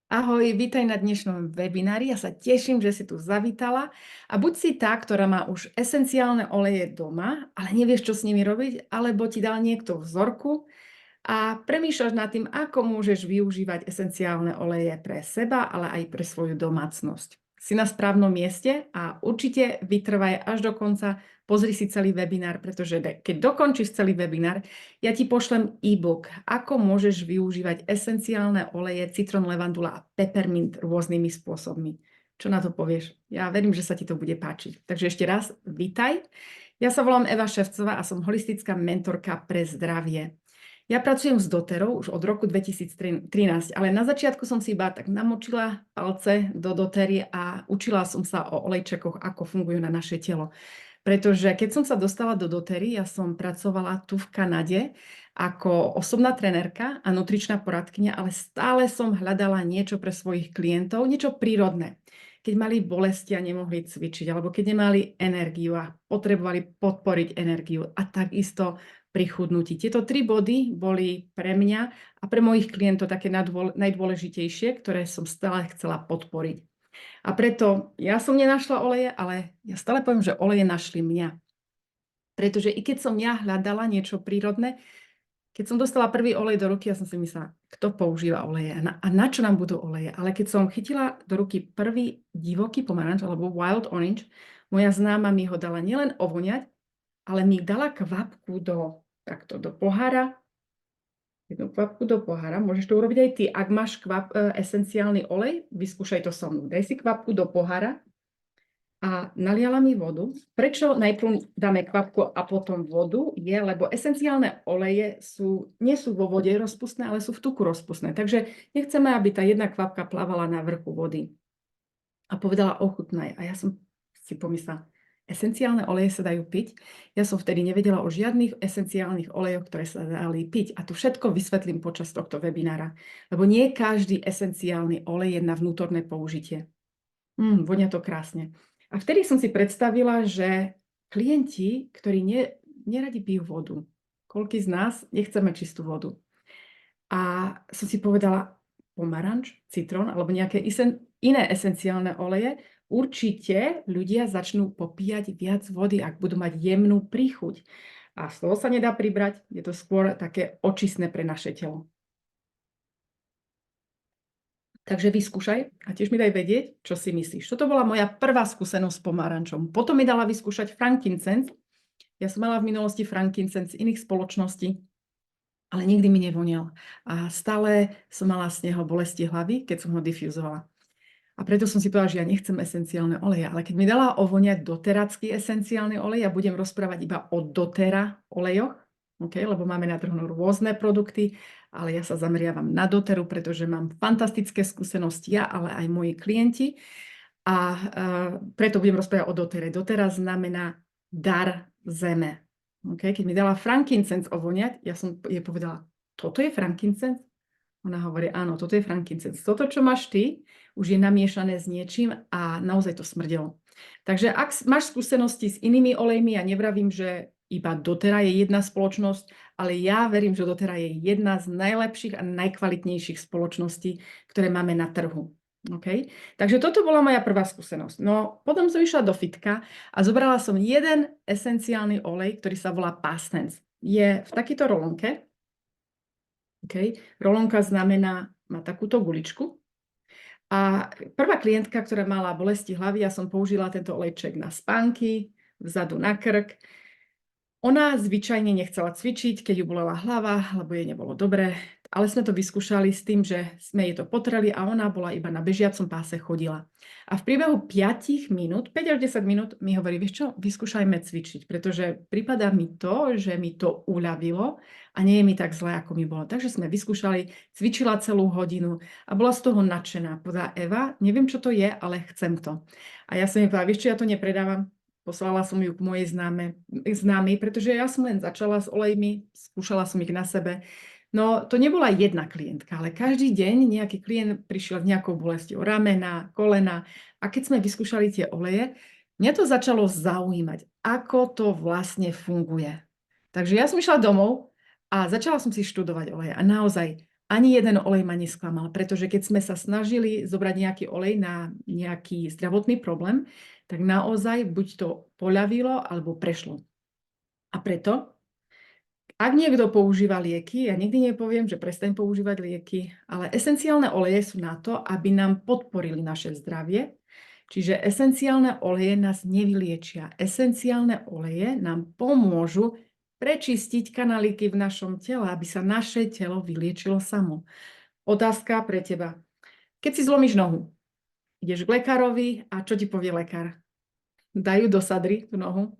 Ahoj, vítaj na dnešnom webinári. Ja sa teším, že si tu zavítala a buď si tá, ktorá má už esenciálne oleje doma, ale nevieš, čo s nimi robiť, alebo ti dal niekto vzorku a premýšľaš nad tým, ako môžeš využívať esenciálne oleje pre seba, ale aj pre svoju domácnosť. Si na správnom mieste a určite vytrvaj až do konca. Pozri si celý webinár, pretože keď dokončíš celý webinár, ja ti pošlem e-book, ako môžeš využívať esenciálne oleje, citrón, levandula a peppermint rôznymi spôsobmi. Čo na to povieš? Ja verím, že sa ti to bude páčiť. Takže ešte raz, vítaj. Ja sa volám Eva Ševcová a som holistická mentorka pre zdravie. Ja pracujem s doterou už od roku 2013, ale na začiatku som si iba tak namočila palce do dotery a učila som sa o olejčekoch, ako fungujú na naše telo. Pretože keď som sa dostala do dotery, ja som pracovala tu v Kanade ako osobná trenérka a nutričná poradkyňa, ale stále som hľadala niečo pre svojich klientov, niečo prírodné. Keď mali bolesti a nemohli cvičiť, alebo keď nemali energiu a potrebovali podporiť energiu a takisto pri chudnutí. Tieto 3 body boli pre mňa a pre mojich klientov také najdôležitejšie, ktoré som stále chcela podporiť. A preto ja som nenašla oleje, ale ja stále poviem, že oleje našli mňa. Pretože i keď som ja hľadala niečo prírodné, keď som dostala prvý olej do ruky, ja som si myslela, kto používa oleje a na čo nám budú oleje. Ale keď som chytila do ruky prvý divoký pomaranč alebo wild orange, moja známa mi ho dala nielen ovoňať, ale mi dala kvapku do pohára. Jednu kvapku do pohára. Môžeš to urobiť aj ty. Ak máš esenciálny olej, vyskúšaj to so mnou. Daj si kvapku do pohára a naliala mi vodu. Prečo najprv dáme kvapku a potom vodu? Lebo esenciálne oleje nie sú vo vode rozpustné, ale sú v tuku rozpustné. Takže nechceme, aby tá jedna kvapka plávala na vrchu vody. A povedala, ochutnaj. A ja som si pomyslela, esenciálne oleje sa dajú piť. Ja som vtedy nevedela o žiadnych esenciálnych olejoch, ktoré sa dali piť. A to všetko vysvetlím počas tohto webinára. Lebo nie každý esenciálny olej je na vnútorné použitie. Vonia to krásne. A vtedy som si predstavila, že klienti, ktorí neradi pijú vodu, koľký z nás nechceme čistú vodu. A som si povedala, pomaranč, citrón alebo nejaké iné esenciálne oleje, určite ľudia začnú popíjať viac vody, ak budú mať jemnú príchuť. A z toho sa nedá pribrať, je to skôr také očistné pre naše telo. Takže vyskúšaj a tiež mi daj vedieť, čo si myslíš. Toto bola moja prvá skúsenosť s pomarančom. Potom mi dala vyskúšať frankincense. Ja som mala v minulosti frankincense z iných spoločností, ale nikdy mi nevonial. A stále som mala z neho bolesti hlavy, keď som ho diffuzovala. A preto som si povedala, že ja nechcem esenciálne oleje. Ale keď mi dala ovoňať doteracký esenciálny olej, ja budem rozprávať iba o dotera olejoch, lebo máme na trhu rôzne produkty, ale ja sa zameriavam na doteru, pretože mám fantastické skúsenosti ja, ale aj moji klienti. A preto budem rozprávať o dotere. Dotera znamená dar zeme. Keď mi dala frankincense ovoňať, ja som jej povedala, toto je frankincense? Ona hovorí, áno, toto je frankincense. Toto, čo máš ty, už je namiešané s niečím a naozaj to smrdelo. Takže ak máš skúsenosti s inými olejmi, ja nevravím, že iba dotera je jedna spoločnosť, ale ja verím, že dotera je jedna z najlepších a najkvalitnejších spoločností, ktoré máme na trhu. Takže toto bola moja prvá skúsenosť. No, potom som išla do fitka a zobrala som jeden esenciálny olej, ktorý sa volá Past Tense. Je v takejto rolonke. Rolonka znamená, má takúto guličku. A prvá klientka, ktorá mala bolesti hlavy, ja som použila tento olejček na spánky, vzadu na krk. Ona zvyčajne nechcela cvičiť, keď ju bolela hlava, lebo jej nebolo dobre, ale sme to vyskúšali s tým, že sme jej to potreli a ona bola iba na bežiacom páse chodila. A v priebehu 5 minút, 5 až 10 minút mi hovorí, vieš čo, vyskúšajme cvičiť, pretože prípada mi to, že mi to uľavilo a nie je mi tak zle, ako mi bolo. Takže sme vyskúšali, cvičila celú hodinu a bola z toho nadšená. Povedala, Eva, neviem, čo to je, ale chcem to. A ja som jej povedala, vieš čo, ja to nepredávam. Poslala som ju k mojej známej, pretože ja som len začala s olejmi, skúšala som ich na sebe. No, to nebola jedna klientka, ale každý deň nejaký klient prišiel s nejakou bolesťou ramena, kolena. A keď sme vyskúšali tie oleje, mňa to začalo zaujímať, ako to vlastne funguje. Takže ja som išla domov a začala som si študovať oleje. A naozaj, Ani jeden olej ma nesklamal, pretože keď sme sa snažili zobrať nejaký olej na nejaký zdravotný problém, tak naozaj buď to poľavilo, alebo prešlo. A preto, ak niekto používa lieky, ja nikdy nepoviem, že prestaň používať lieky, ale esenciálne oleje sú na to, aby nám podporili naše zdravie. Čiže esenciálne oleje nás nevyliečia. Esenciálne oleje nám pomôžu prečistiť kanáliky v našom tele, aby sa naše telo vyliečilo samo. Otázka pre teba. Keď si zlomíš nohu, ideš k lekárovi a čo ti povie lekár? Dajú do sadry tú nohu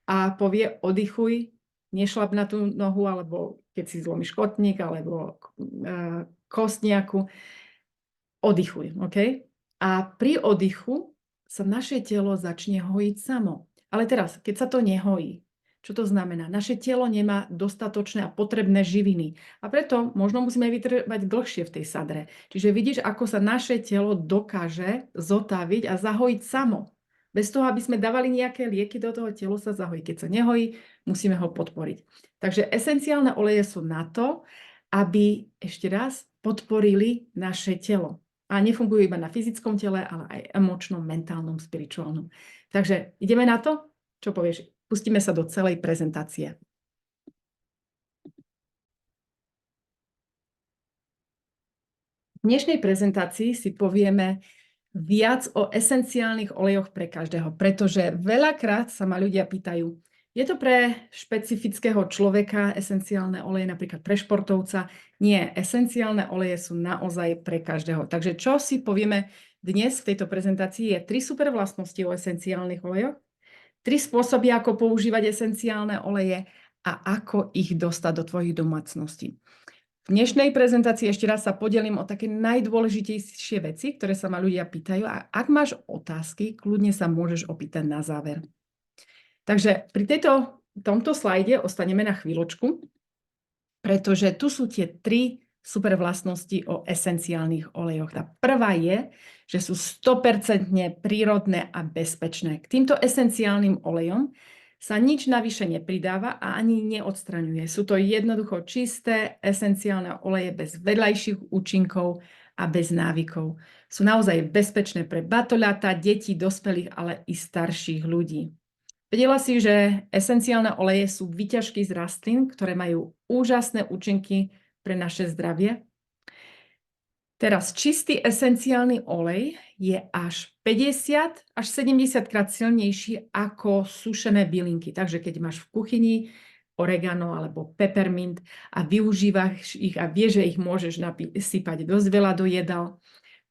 a povie oddychuj, nešlap na tú nohu, alebo keď si zlomíš kotník, alebo kosť nejakú, oddychuj, OK? A pri oddychu sa naše telo začne hojiť samo. Ale teraz, keď sa to nehojí, čo to znamená? Naše telo nemá dostatočné a potrebné živiny. A preto možno musíme vytrvať dlhšie v tej sadre. Čiže vidíš, ako sa naše telo dokáže zotaviť a zahojiť samo. Bez toho, aby sme dávali nejaké lieky do toho, telo sa zahojí. Keď sa nehojí, musíme ho podporiť. Takže esenciálne oleje sú na to, aby, ešte raz, podporili naše telo. A nefungujú iba na fyzickom tele, ale aj emočnom, mentálnom, spirituálnom. Takže ideme na to? Čo povieš? Pustíme sa do celej prezentácie. V dnešnej prezentácii si povieme viac o esenciálnych olejoch pre každého, pretože veľakrát sa ma ľudia pýtajú, je to pre špecifického človeka esenciálne oleje, napríklad pre športovca? Nie, esenciálne oleje sú naozaj pre každého. Takže čo si povieme dnes v tejto prezentácii je 3 super vlastnosti o esenciálnych olejoch, 3 spôsoby, ako používať esenciálne oleje a ako ich dostať do tvojich domácností. V dnešnej prezentácii ešte raz sa podelím o také najdôležitejšie veci, ktoré sa ma ľudia pýtajú, a ak máš otázky, kľudne sa môžeš opýtať na záver. Takže pri tomto slajde ostaneme na chvíľočku, pretože tu sú tie 3 super vlastnosti o esenciálnych olejoch. Tá prvá je, že sú 100% prírodné a bezpečné. K týmto esenciálnym olejom sa nič navyše nepridáva a ani neodstraňuje. Sú to jednoducho čisté esenciálne oleje bez vedľajších účinkov a bez návykov. Sú naozaj bezpečné pre batoľatá, deti, dospelých, ale i starších ľudí. Vedela si, že esenciálne oleje sú výťažky z rastlín, ktoré majú úžasné účinky pre naše zdravie? Teraz čistý esenciálny olej je až 50 až 70 krát silnejší ako sušené bylinky. Takže keď máš v kuchyni oregano alebo peppermint a využívaš ich a vieš, že ich môžeš sypať dosť veľa do jedál,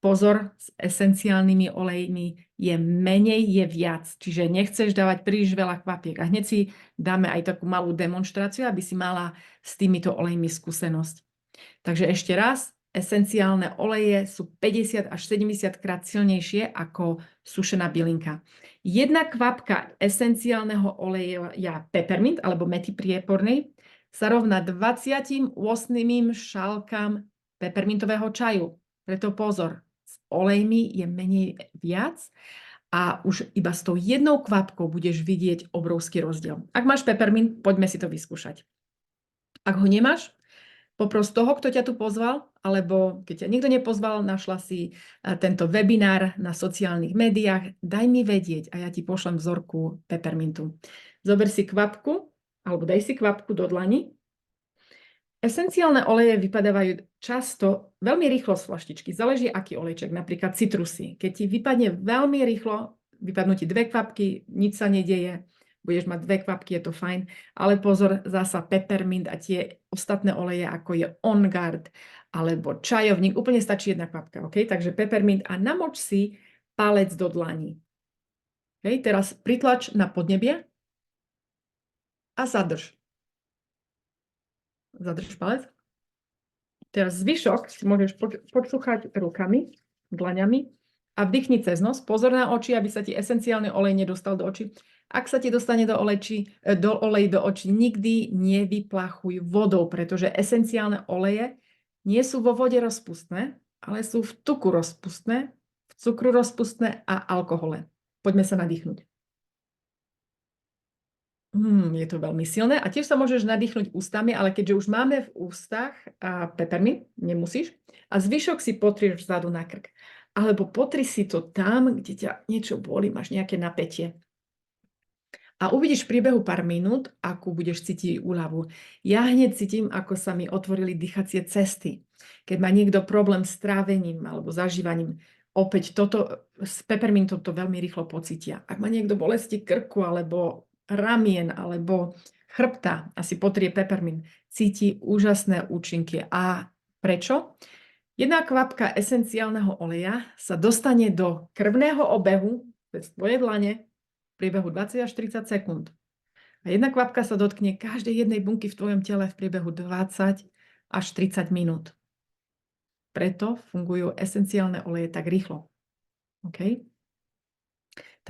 pozor, s esenciálnymi olejmi je menej, je viac. Čiže nechceš dávať príliš veľa kvapiek. A hneď si dáme aj takú malú demonštráciu, aby si mala s týmito olejmi skúsenosť. Takže ešte raz, esenciálne oleje sú 50 až 70 krát silnejšie ako sušená bylinka. Jedna kvapka esenciálneho oleja peppermint alebo mety priepornej sa rovná 28 šálkam peppermintového čaju. Preto pozor, s olejmi je menej viac a už iba s tou jednou kvapkou budeš vidieť obrovský rozdiel. Ak máš peppermint, poďme si to vyskúšať. Ak ho nemáš, popros toho, kto ťa tu pozval, alebo keď ťa nikto nepozval, našla si tento webinár na sociálnych médiách, daj mi vedieť a ja ti pošlem vzorku peppermintu. Zober si kvapku, alebo daj si kvapku do dlani. Esenciálne oleje vypadávajú často veľmi rýchlo z flaštičky. Záleží, aký olejček, napríklad citrusy. Keď ti vypadne veľmi rýchlo, vypadnú ti 2 kvapky, nič sa nedieje, budeš mať 2 kvapky, je to fajn, ale pozor, zasa peppermint a tie ostatné oleje, ako je On Guard alebo čajovník, úplne stačí 1 kvapka, okay? Takže peppermint a namoč si palec do dlani. Okay? Teraz pritlač na podnebie a zadrž. Zadrž palec. Teraz zvyšok si môžeš počúchať rukami, dlaňami a vdychni cez nos. Pozor na oči, aby sa ti esenciálny olej nedostal do očí. Ak sa ti dostane do olej do očí, nikdy nevyplachuj vodou, pretože esenciálne oleje nie sú vo vode rozpustné, ale sú v tuku rozpustné, v cukru rozpustné a alkohole. Poďme sa nadýchnuť. Je to veľmi silné a tiež sa môžeš nadýchnuť ústami, ale keďže už máme v ústach peppermint, nemusíš, a zvyšok si potrieš vzadu na krk. Alebo potri si to tam, kde ťa niečo boli, máš nejaké napätie. A uvidíš v priebehu pár minút, akú budeš cítiť úľavu. Ja hneď cítim, ako sa mi otvorili dýchacie cesty. Keď má niekto problém s trávením alebo zažívaním, opäť toto s peppermintom to veľmi rýchlo pocítia. Ak má niekto bolesti krku alebo ramien alebo chrbta a si potrie peppermint, cíti úžasné účinky. A prečo? Jedna kvapka esenciálneho oleja sa dostane do krvného obehu cez tvoje dlane v priebehu 20 až 30 sekúnd. A jedna kvapka sa dotkne každej jednej bunky v tvojom tele v priebehu 20 až 30 minút. Preto fungujú esenciálne oleje tak rýchlo. OK?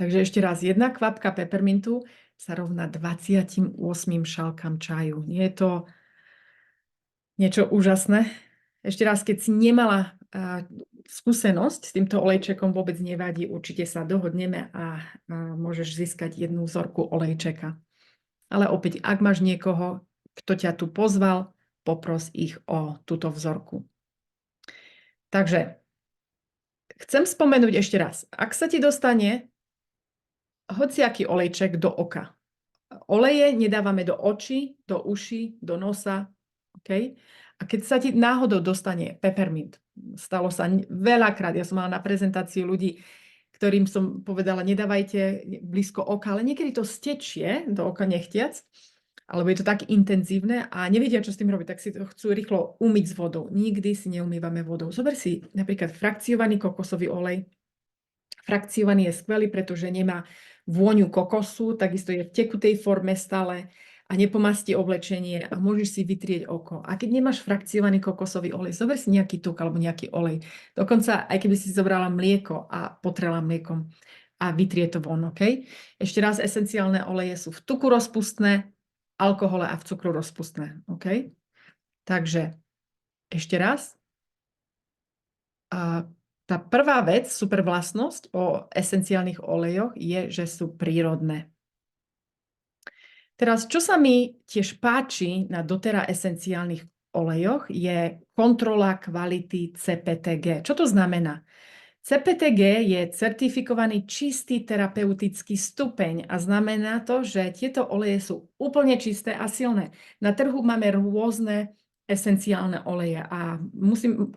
Takže ešte raz, jedna kvapka peppermintu sa rovná 28 šálkam čaju. Nie je to niečo úžasné? Ešte raz, keď si nemala skúsenosť s týmto olejčekom, vôbec nevadí, určite sa dohodneme a môžeš získať jednu vzorku olejčeka. Ale opäť, ak máš niekoho, kto ťa tu pozval, popros ich o túto vzorku. Takže chcem spomenúť ešte raz, ak sa ti dostane hociaký olejček do oka. Oleje nedávame do očí, do uší, do nosa. Okay? A keď sa ti náhodou dostane peppermint, stalo sa veľakrát, ja som mala na prezentácii ľudí, ktorým som povedala, nedávajte blízko oka, ale niekedy to stečie do oka nechtiac, alebo je to tak intenzívne a nevedia, čo s tým robiť, tak si to chcú rýchlo umyť s vodou. Nikdy si neumývame vodou. Zober si napríklad frakciovaný kokosový olej. Frakciovaný je skvelý, pretože nemá vôňu kokosu, takisto je v tekutej forme stále a nepomastí oblečenie a môžeš si vytrieť oko. A keď nemáš frakciovaný kokosový olej, zober si nejaký tuk alebo nejaký olej. Dokonca aj keby si zobrala mlieko a potrela mliekom a vytrie to von, OK? Ešte raz, esenciálne oleje sú v tuku rozpustné, alkohole a v cukru rozpustné, OK? Takže ešte raz. Tá prvá vec, super vlastnosť o esenciálnych olejoch je, že sú prírodné. Teraz, čo sa mi tiež páči na doterá esenciálnych olejoch, je kontrola kvality CPTG. Čo to znamená? CPTG je certifikovaný čistý terapeutický stupeň a znamená to, že tieto oleje sú úplne čisté a silné. Na trhu máme rôzne esenciálne oleje a musím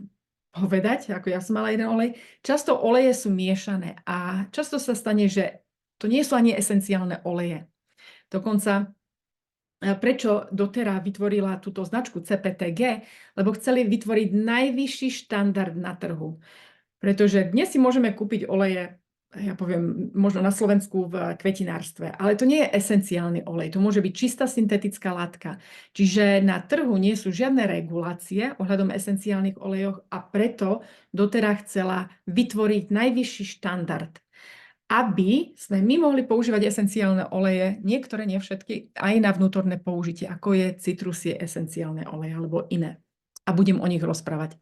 povedať, ako ja som mala jeden olej, často oleje sú miešané a často sa stane, že to nie sú ani esenciálne oleje. Dokonca prečo doterá vytvorila túto značku CPTG? Lebo chceli vytvoriť najvyšší štandard na trhu. Pretože dnes si môžeme kúpiť oleje, ja poviem, možno na Slovensku v kvetinárstve, ale to nie je esenciálny olej, to môže byť čistá syntetická látka. Čiže na trhu nie sú žiadne regulácie ohľadom esenciálnych olejoch a preto doteraz chcela vytvoriť najvyšší štandard, aby sme my mohli používať esenciálne oleje, niektoré, nie všetky, aj na vnútorné použitie, ako je citrusie esenciálne oleje alebo iné. A budem o nich rozprávať.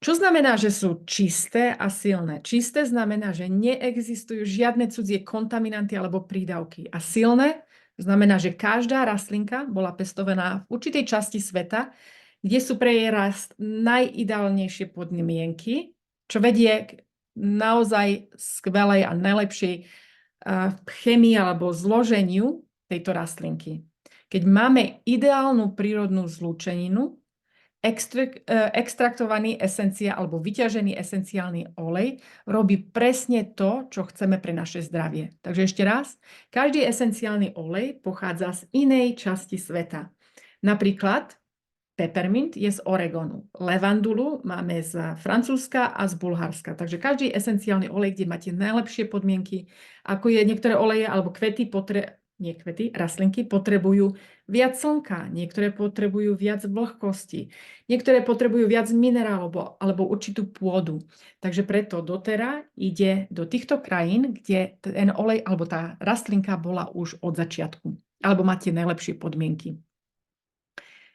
Čo znamená, že sú čisté a silné? Čisté znamená, že neexistujú žiadne cudzie kontaminanty alebo prídavky. A silné znamená, že každá rastlinka bola pestovaná v určitej časti sveta, kde sú pre jej rast najideálnejšie podmienky, čo vedie k naozaj skvelej a najlepšej chemii alebo zloženiu tejto rastlinky. Keď máme ideálnu prírodnú zlúčeninu, extraktovaný alebo vyťažený esenciálny olej robí presne to, čo chceme pre naše zdravie. Takže ešte raz, každý esenciálny olej pochádza z inej časti sveta. Napríklad peppermint je z Oregonu, levandulu máme z Francúzska a z Bulharska. Takže každý esenciálny olej, kde máte najlepšie podmienky, ako je niektoré oleje alebo rastlinky potrebujú viac slnka, niektoré potrebujú viac vlhkosti, niektoré potrebujú viac minerálov alebo určitú pôdu. Takže preto doterá ide do týchto krajín, kde ten olej alebo tá rastlinka bola už od začiatku, alebo máte najlepšie podmienky.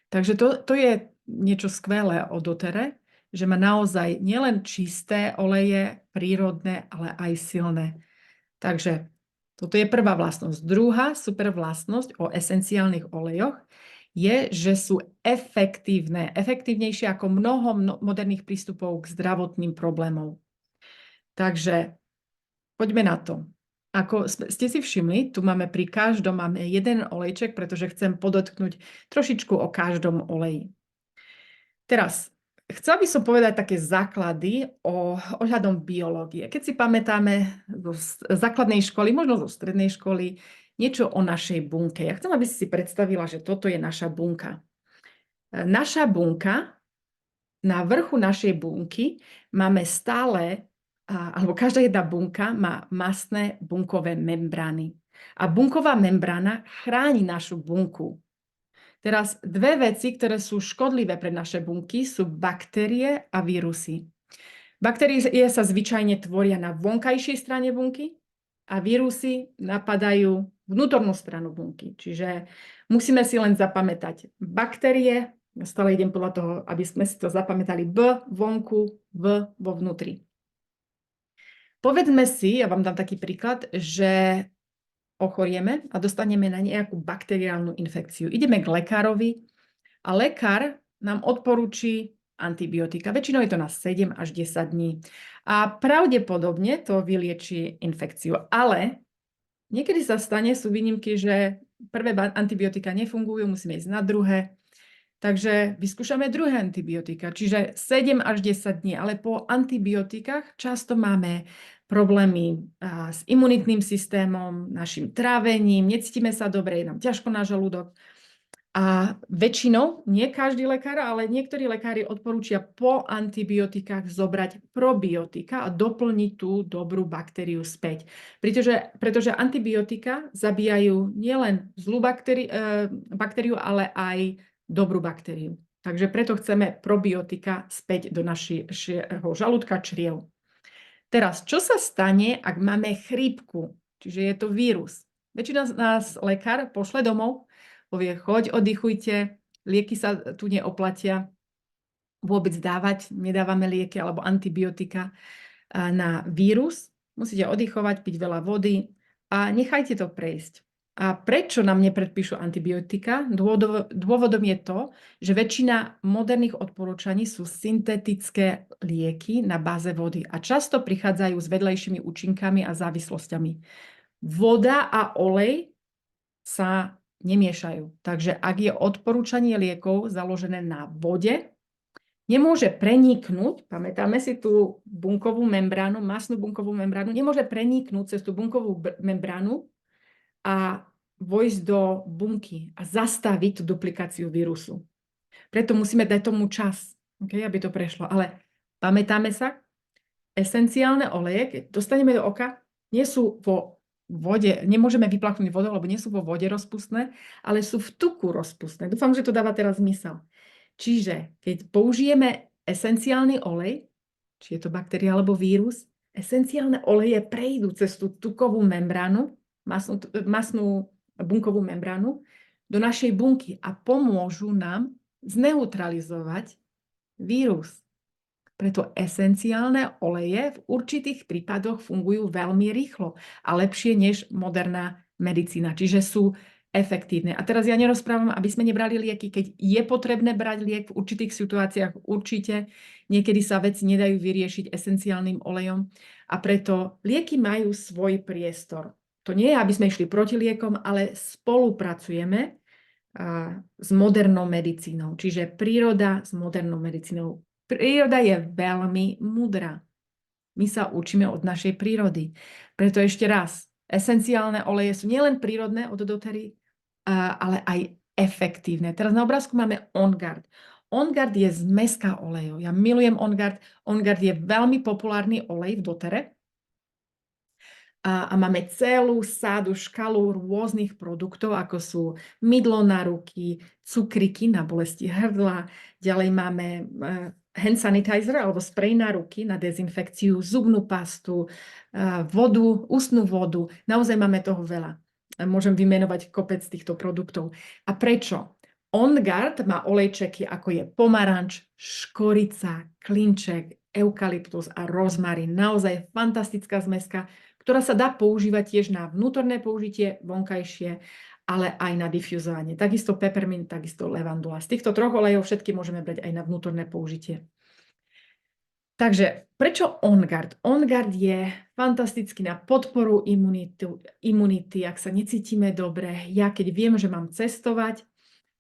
Takže to je niečo skvelé o dotere, že má naozaj nielen čisté oleje, prírodné, ale aj silné. Takže Toto je prvá vlastnosť. Druhá super vlastnosť o esenciálnych olejoch je, že sú efektívne. Efektívnejšie ako mnoho moderných prístupov k zdravotným problémom. Takže poďme na to. Ako ste si všimli, tu máme pri každom máme jeden olejček, pretože chcem podotknúť trošičku o každom oleji. Teraz, chcela by som povedať také základy ohľadom biológie. Keď si pamätáme zo základnej školy, možno zo strednej školy, niečo o našej bunke. Ja chcem, aby si predstavila, že toto je naša bunka. Naša bunka, na vrchu našej bunky máme stále, alebo každá jedna bunka má mastné bunkové membrány. A bunková membrána chráni našu bunku. Teraz dve veci, ktoré sú škodlivé pre naše bunky, sú baktérie a vírusy. Baktérie sa zvyčajne tvoria na vonkajšej strane bunky a vírusy napadajú vnútornú stranu bunky. Čiže musíme si len zapamätať baktérie, stále idem podľa toho, aby sme si to zapamätali, B vonku, V vo vnútri. Povedzme si, ja vám dám taký príklad, že ochorieme a dostaneme na nejakú bakteriálnu infekciu. Ideme k lekárovi a lekár nám odporúči antibiotika. Väčšinou je to na 7 až 10 dní. A pravdepodobne to vylieči infekciu. Ale niekedy sa stane, sú výnimky, že prvé antibiotika nefungujú, musíme ísť na druhé. Takže vyskúšame druhé antibiotika, čiže 7 až 10 dní. Ale po antibiotikách často máme problémy s imunitným systémom, našim trávením, necítime sa dobre, je nám ťažko na žalúdok. A väčšinou, nie každý lekár, ale niektorí lekári odporúčia po antibiotikách zobrať probiotika a doplniť tú dobrú baktériu späť. Pretože antibiotika zabíjajú nielen zlú baktériu, ale aj dobrú baktériu. Takže preto chceme probiotika späť do našeho žalúdka, čriev. Teraz, čo sa stane, ak máme chrípku, čiže je to vírus? Väčšina z nás lekár pošle domov, povie, choď, oddychujte, lieky sa tu neoplatia vôbec dávať, nedávame lieky alebo antibiotika na vírus. Musíte oddychovať, piť veľa vody a nechajte to prejsť. A prečo nám nepredpíšu antibiotika? Dôvodom je to, že väčšina moderných odporúčaní sú syntetické lieky na báze vody a často prichádzajú s vedlejšími účinkami a závislosťami. Voda a olej sa nemiešajú. Takže ak je odporúčanie liekov založené na vode, nemôže preniknúť, pamätáme si tú bunkovú membránu, mastnú bunkovú membránu, nemôže preniknúť cez tú bunkovú membránu a vojsť do bunky a zastaviť tú duplikáciu vírusu. Preto musíme dať tomu čas, aby to prešlo. Ale pamätáme sa, esenciálne oleje, keď dostaneme do oka, nie sú vo vode, nemôžeme vyplachnúť vodou, lebo nie sú vo vode rozpustné, ale sú v tuku rozpustné. Dúfam, že to dáva teraz zmysel. Čiže keď použijeme esenciálny olej, či je to baktéria alebo vírus, esenciálne oleje prejdú cez tú tukovú membránu, masnú bunkovú membránu, do našej bunky a pomôžu nám zneutralizovať vírus. Preto esenciálne oleje v určitých prípadoch fungujú veľmi rýchlo a lepšie než moderná medicína. Čiže sú efektívne. A teraz ja nerozprávam, aby sme nebrali lieky, keď je potrebné brať liek v určitých situáciách, určite. Niekedy sa veci nedajú vyriešiť esenciálnym olejom a preto lieky majú svoj priestor. To nie je, aby sme išli proti liekom, ale spolupracujeme s modernou medicínou. Čiže príroda s modernou medicínou. Príroda je veľmi múdra. My sa učíme od našej prírody. Preto ešte raz, esenciálne oleje sú nielen prírodné od dotery, ale aj efektívne. Teraz na obrázku máme On Guard. On Guard je zmeska olejov. Ja milujem On Guard. On Guard je veľmi populárny olej v dotere. A máme celú sádu, škalu rôznych produktov, ako sú mydlo na ruky, cukriky na bolesti hrdla. Ďalej máme hand sanitizer alebo sprej na ruky na dezinfekciu, zubnú pastu, vodu, ústnu vodu. Naozaj máme toho veľa. Môžem vymenovať kopec týchto produktov. A prečo? On Guard má olejčeky, ako je pomaranč, škorica, klinček, eukalyptus a rozmarín. Naozaj fantastická zmeska, ktorá sa dá používať tiež na vnútorné použitie, vonkajšie, ale aj na difuzovanie. Takisto peppermint, takisto levandula. Z týchto troch olejov všetky môžeme brať aj na vnútorné použitie. Takže prečo On Guard? On Guard je fantastický na podporu imunity, ak sa necítime dobre. Ja keď viem, že mám cestovať,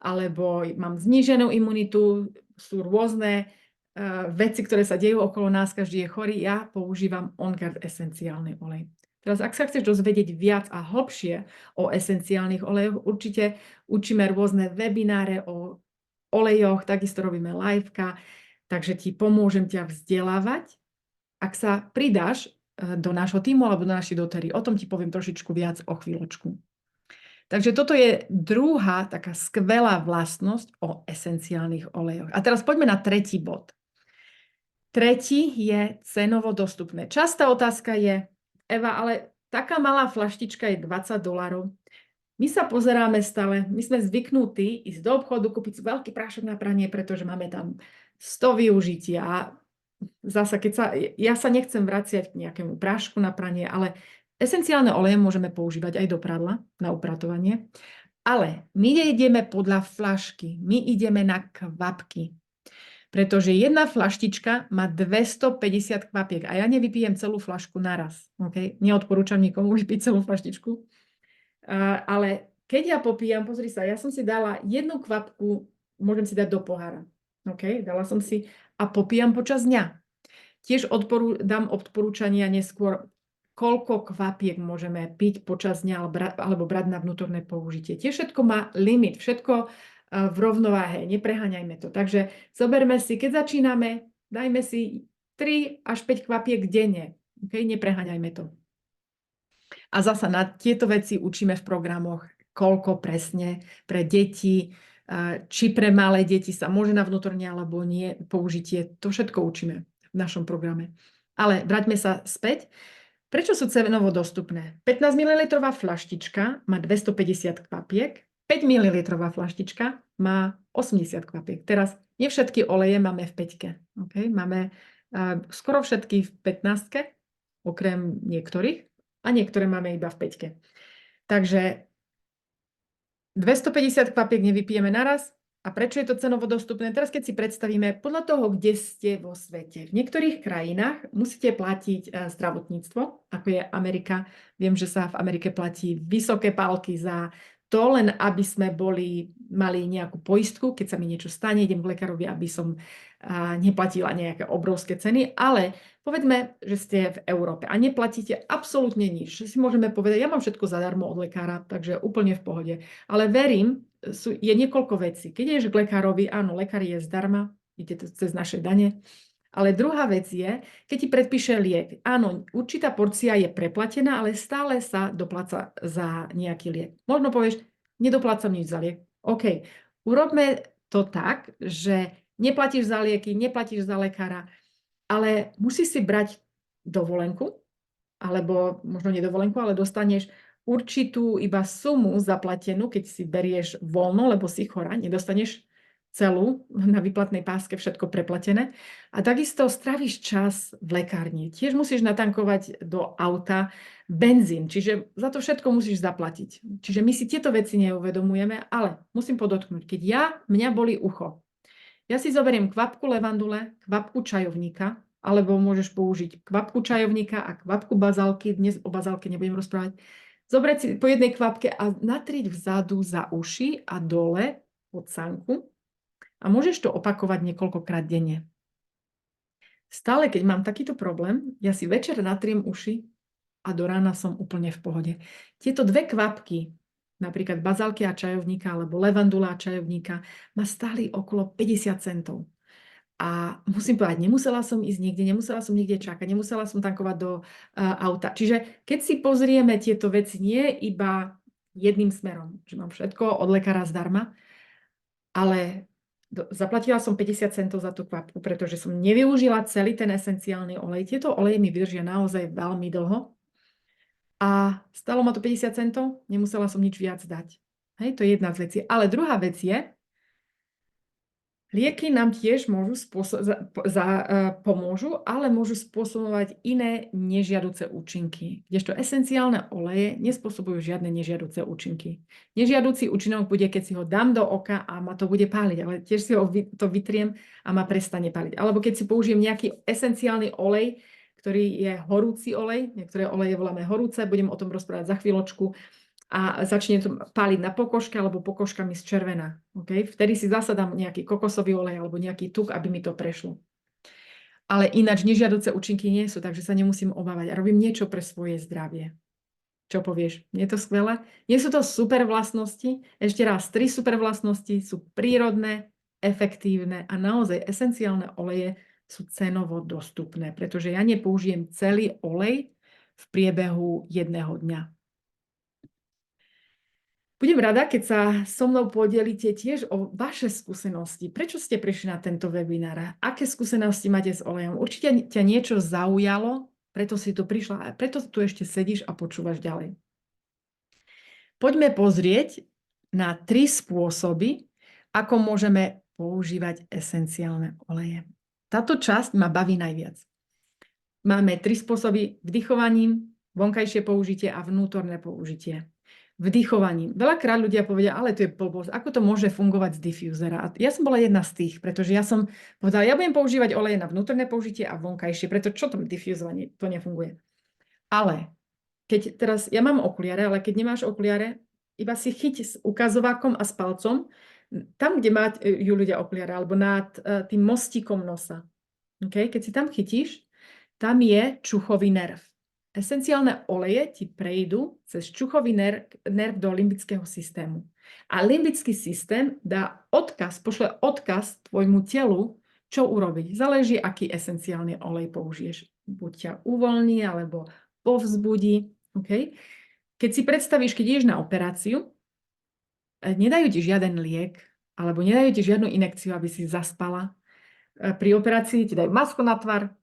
alebo mám zníženú imunitu, sú rôzne veci, ktoré sa dejú okolo nás, každý je chorý, ja používam On Guard esenciálny olej. Teraz, ak sa chceš dozvedieť viac a hlbšie o esenciálnych olejoch, určite učíme rôzne webináre o olejoch, takisto robíme liveka, takže ti pomôžem ťa vzdelávať. Ak sa pridáš do nášho týmu alebo do našej dotery, o tom ti poviem trošičku viac o chvíľočku. Takže toto je druhá taká skvelá vlastnosť o esenciálnych olejoch. A teraz poďme na tretí bod. Tretí je cenovo dostupné. Častá otázka je, Eva, ale taká malá flaštička je $20. My sa pozeráme stále, my sme zvyknutí ísť do obchodu, kúpiť veľký prášok na pranie, pretože máme tam 100 využitia. A zasa, ja sa nechcem vraciať k nejakému prášku na pranie, ale esenciálne oleje môžeme používať aj do pradla na upratovanie. Ale my nejdeme podľa flašky, my ideme na kvapky. Pretože jedna flaštička má 250 kvapiek a ja nevypijem celú flašku naraz. Okay? Neodporúčam nikomu vypiť celú flaštičku. Ale keď ja popíjam, pozri sa, ja som si dala jednu kvapku, môžem si dať do pohára. Okay? Dala som si a popíjam počas dňa. Tiež dám odporúčania neskôr, koľko kvapiek môžeme piť počas dňa alebo brať na vnútorné použitie. Tiež všetko má limit, všetko v rovnováhe, nepreháňajme to. Takže zoberme si, keď začíname, dajme si 3 až 5 kvapiek denne. Okay? Nepreháňajme to. A zasa na tieto veci učíme v programoch, koľko presne pre deti, či pre malé deti sa môže na vnútorne alebo nie použitie. To všetko učíme v našom programe. Ale vráťme sa späť. Prečo sú cenovo dostupné? 15 ml flaštička má 250 kvapiek, 5 ml flaštička má 80 kvapiek. Teraz nie všetky oleje máme v 5. Okay? Máme skoro všetky v 15, okrem niektorých. A niektoré máme iba v 5. Takže 250 kvapiek nevypijeme naraz. A prečo je to cenovo dostupné? Teraz keď si predstavíme podľa toho, kde ste vo svete. V niektorých krajinách musíte platiť zdravotníctvo, ako je Amerika. Viem, že sa v Amerike platí vysoké pálky za to, len aby sme mali nejakú poistku, keď sa mi niečo stane, idem k lekárovi, aby som neplatila nejaké obrovské ceny, ale povedzme, že ste v Európe a neplatíte absolútne nič. Si môžeme povedať, ja mám všetko zadarmo od lekára, takže úplne v pohode. Ale verím, je niekoľko vecí. Keď ideš k lekárovi, áno, lekár je zdarma, ide to cez naše dane. Ale druhá vec je, keď ti predpíše liek. Áno, určitá porcia je preplatená, ale stále sa dopláca za nejaký liek. Možno povieš, nedoplácam nič za liek. OK, urobme to tak, že neplatíš za lieky, neplatíš za lekára, ale musíš si brať dovolenku, alebo možno nedovolenku, ale dostaneš určitú iba sumu zaplatenú, keď si berieš voľno, lebo si chorá, nedostaneš celú na výplatnej páske všetko preplatené. A takisto stráviš čas v lekárni. Tiež musíš natankovať do auta benzín, čiže za to všetko musíš zaplatiť. Čiže my si tieto veci neuvedomujeme, ale musím podotknúť, keď mňa boli ucho, ja si zoberiem kvapku levandule, kvapku čajovníka, alebo môžeš použiť kvapku čajovníka a kvapku bazálky. Dnes o bazálke nebudem rozprávať. Zobrať si po jednej kvapke a natriť vzadu za uši a dole pod sanku. A môžeš to opakovať niekoľkokrát denne. Stále, keď mám takýto problém, ja si večer natriem uši a do rána som úplne v pohode. Tieto dve kvapky, napríklad bazálky a čajovníka, alebo levandula a čajovníka, ma stáli okolo 50 centov. A musím povedať, nemusela som ísť nikde, nemusela som nikde čakať, nemusela som tankovať do auta. Čiže keď si pozrieme tieto veci, nie iba jedným smerom, že mám všetko od lekára zdarma, ale zaplatila som 50 centov za tú kvapku, pretože som nevyužila celý ten esenciálny olej. Tieto oleje mi vydržia naozaj veľmi dlho. A stalo ma to 50 centov, nemusela som nič viac dať. Hej, to je jedna z vecí. Ale druhá vec je, Lieky nám tiež môžu pomôžu, ale môžu spôsobovať iné nežiaduce účinky. Kdežto esenciálne oleje nespôsobujú žiadne nežiaduce účinky. Nežiaducí účinok bude, keď si ho dám do oka a ma to bude páliť, ale tiež si ho to vytriem a ma prestane páliť. Alebo keď si použijem nejaký esenciálny olej, ktorý je horúci olej, niektoré oleje voláme horúce, budem o tom rozprávať za chvíľočku, a začne to páliť na pokožke alebo pokožka mi zčervená. Okay? Vtedy si zasa dám nejaký kokosový olej alebo nejaký tuk, aby mi to prešlo. Ale ináč nežiaduce účinky nie sú, takže sa nemusím obávať. A robím niečo pre svoje zdravie. Čo povieš? Nie je to skvelé? Nie sú to super vlastnosti? Ešte raz, 3 super vlastnosti sú prírodné, efektívne a naozaj esenciálne oleje sú cenovo dostupné, pretože ja nepoužijem celý olej v priebehu jedného dňa. Budem rada, keď sa so mnou podelíte tiež o vaše skúsenosti. Prečo ste prišli na tento webinár? Aké skúsenosti máte s olejom? Určite ťa niečo zaujalo, preto si tu prišla a preto tu ešte sedíš a počúvaš ďalej. Poďme pozrieť na 3 spôsoby, ako môžeme používať esenciálne oleje. Táto časť ma baví najviac. Máme 3 spôsoby: vdychovaním, vonkajšie použitie a vnútorné použitie. Vdychovaním. Veľakrát ľudia povedia, ale to je blbosť, ako to môže fungovať z diffúzera. A ja som bola jedna z tých, pretože ja som povedala, ja budem používať oleje na vnútorné použitie a vonkajšie, preto čo tam diffúzovanie, to nefunguje. Ale keď teraz, ja mám okuliare, ale keď nemáš okuliare, iba si chyť s ukazovákom a s palcom, tam, kde majú ľudia okuliare, alebo nad tým mostíkom nosa. Okay? Keď si tam chytíš, tam je čuchový nerv. Esenciálne oleje ti prejdú cez čuchový nerv do limbického systému. A limbický systém dá odkaz, pošle odkaz tvojmu telu, čo urobiť. Záleží, aký esenciálny olej použiješ. Buď ťa uvoľní, alebo povzbudí. Okay? Keď si predstavíš, keď ideš na operáciu, nedajú ti žiaden liek, alebo nedajú ti žiadnu injekciu, aby si zaspala. Pri operácii ti dajú masku na tvar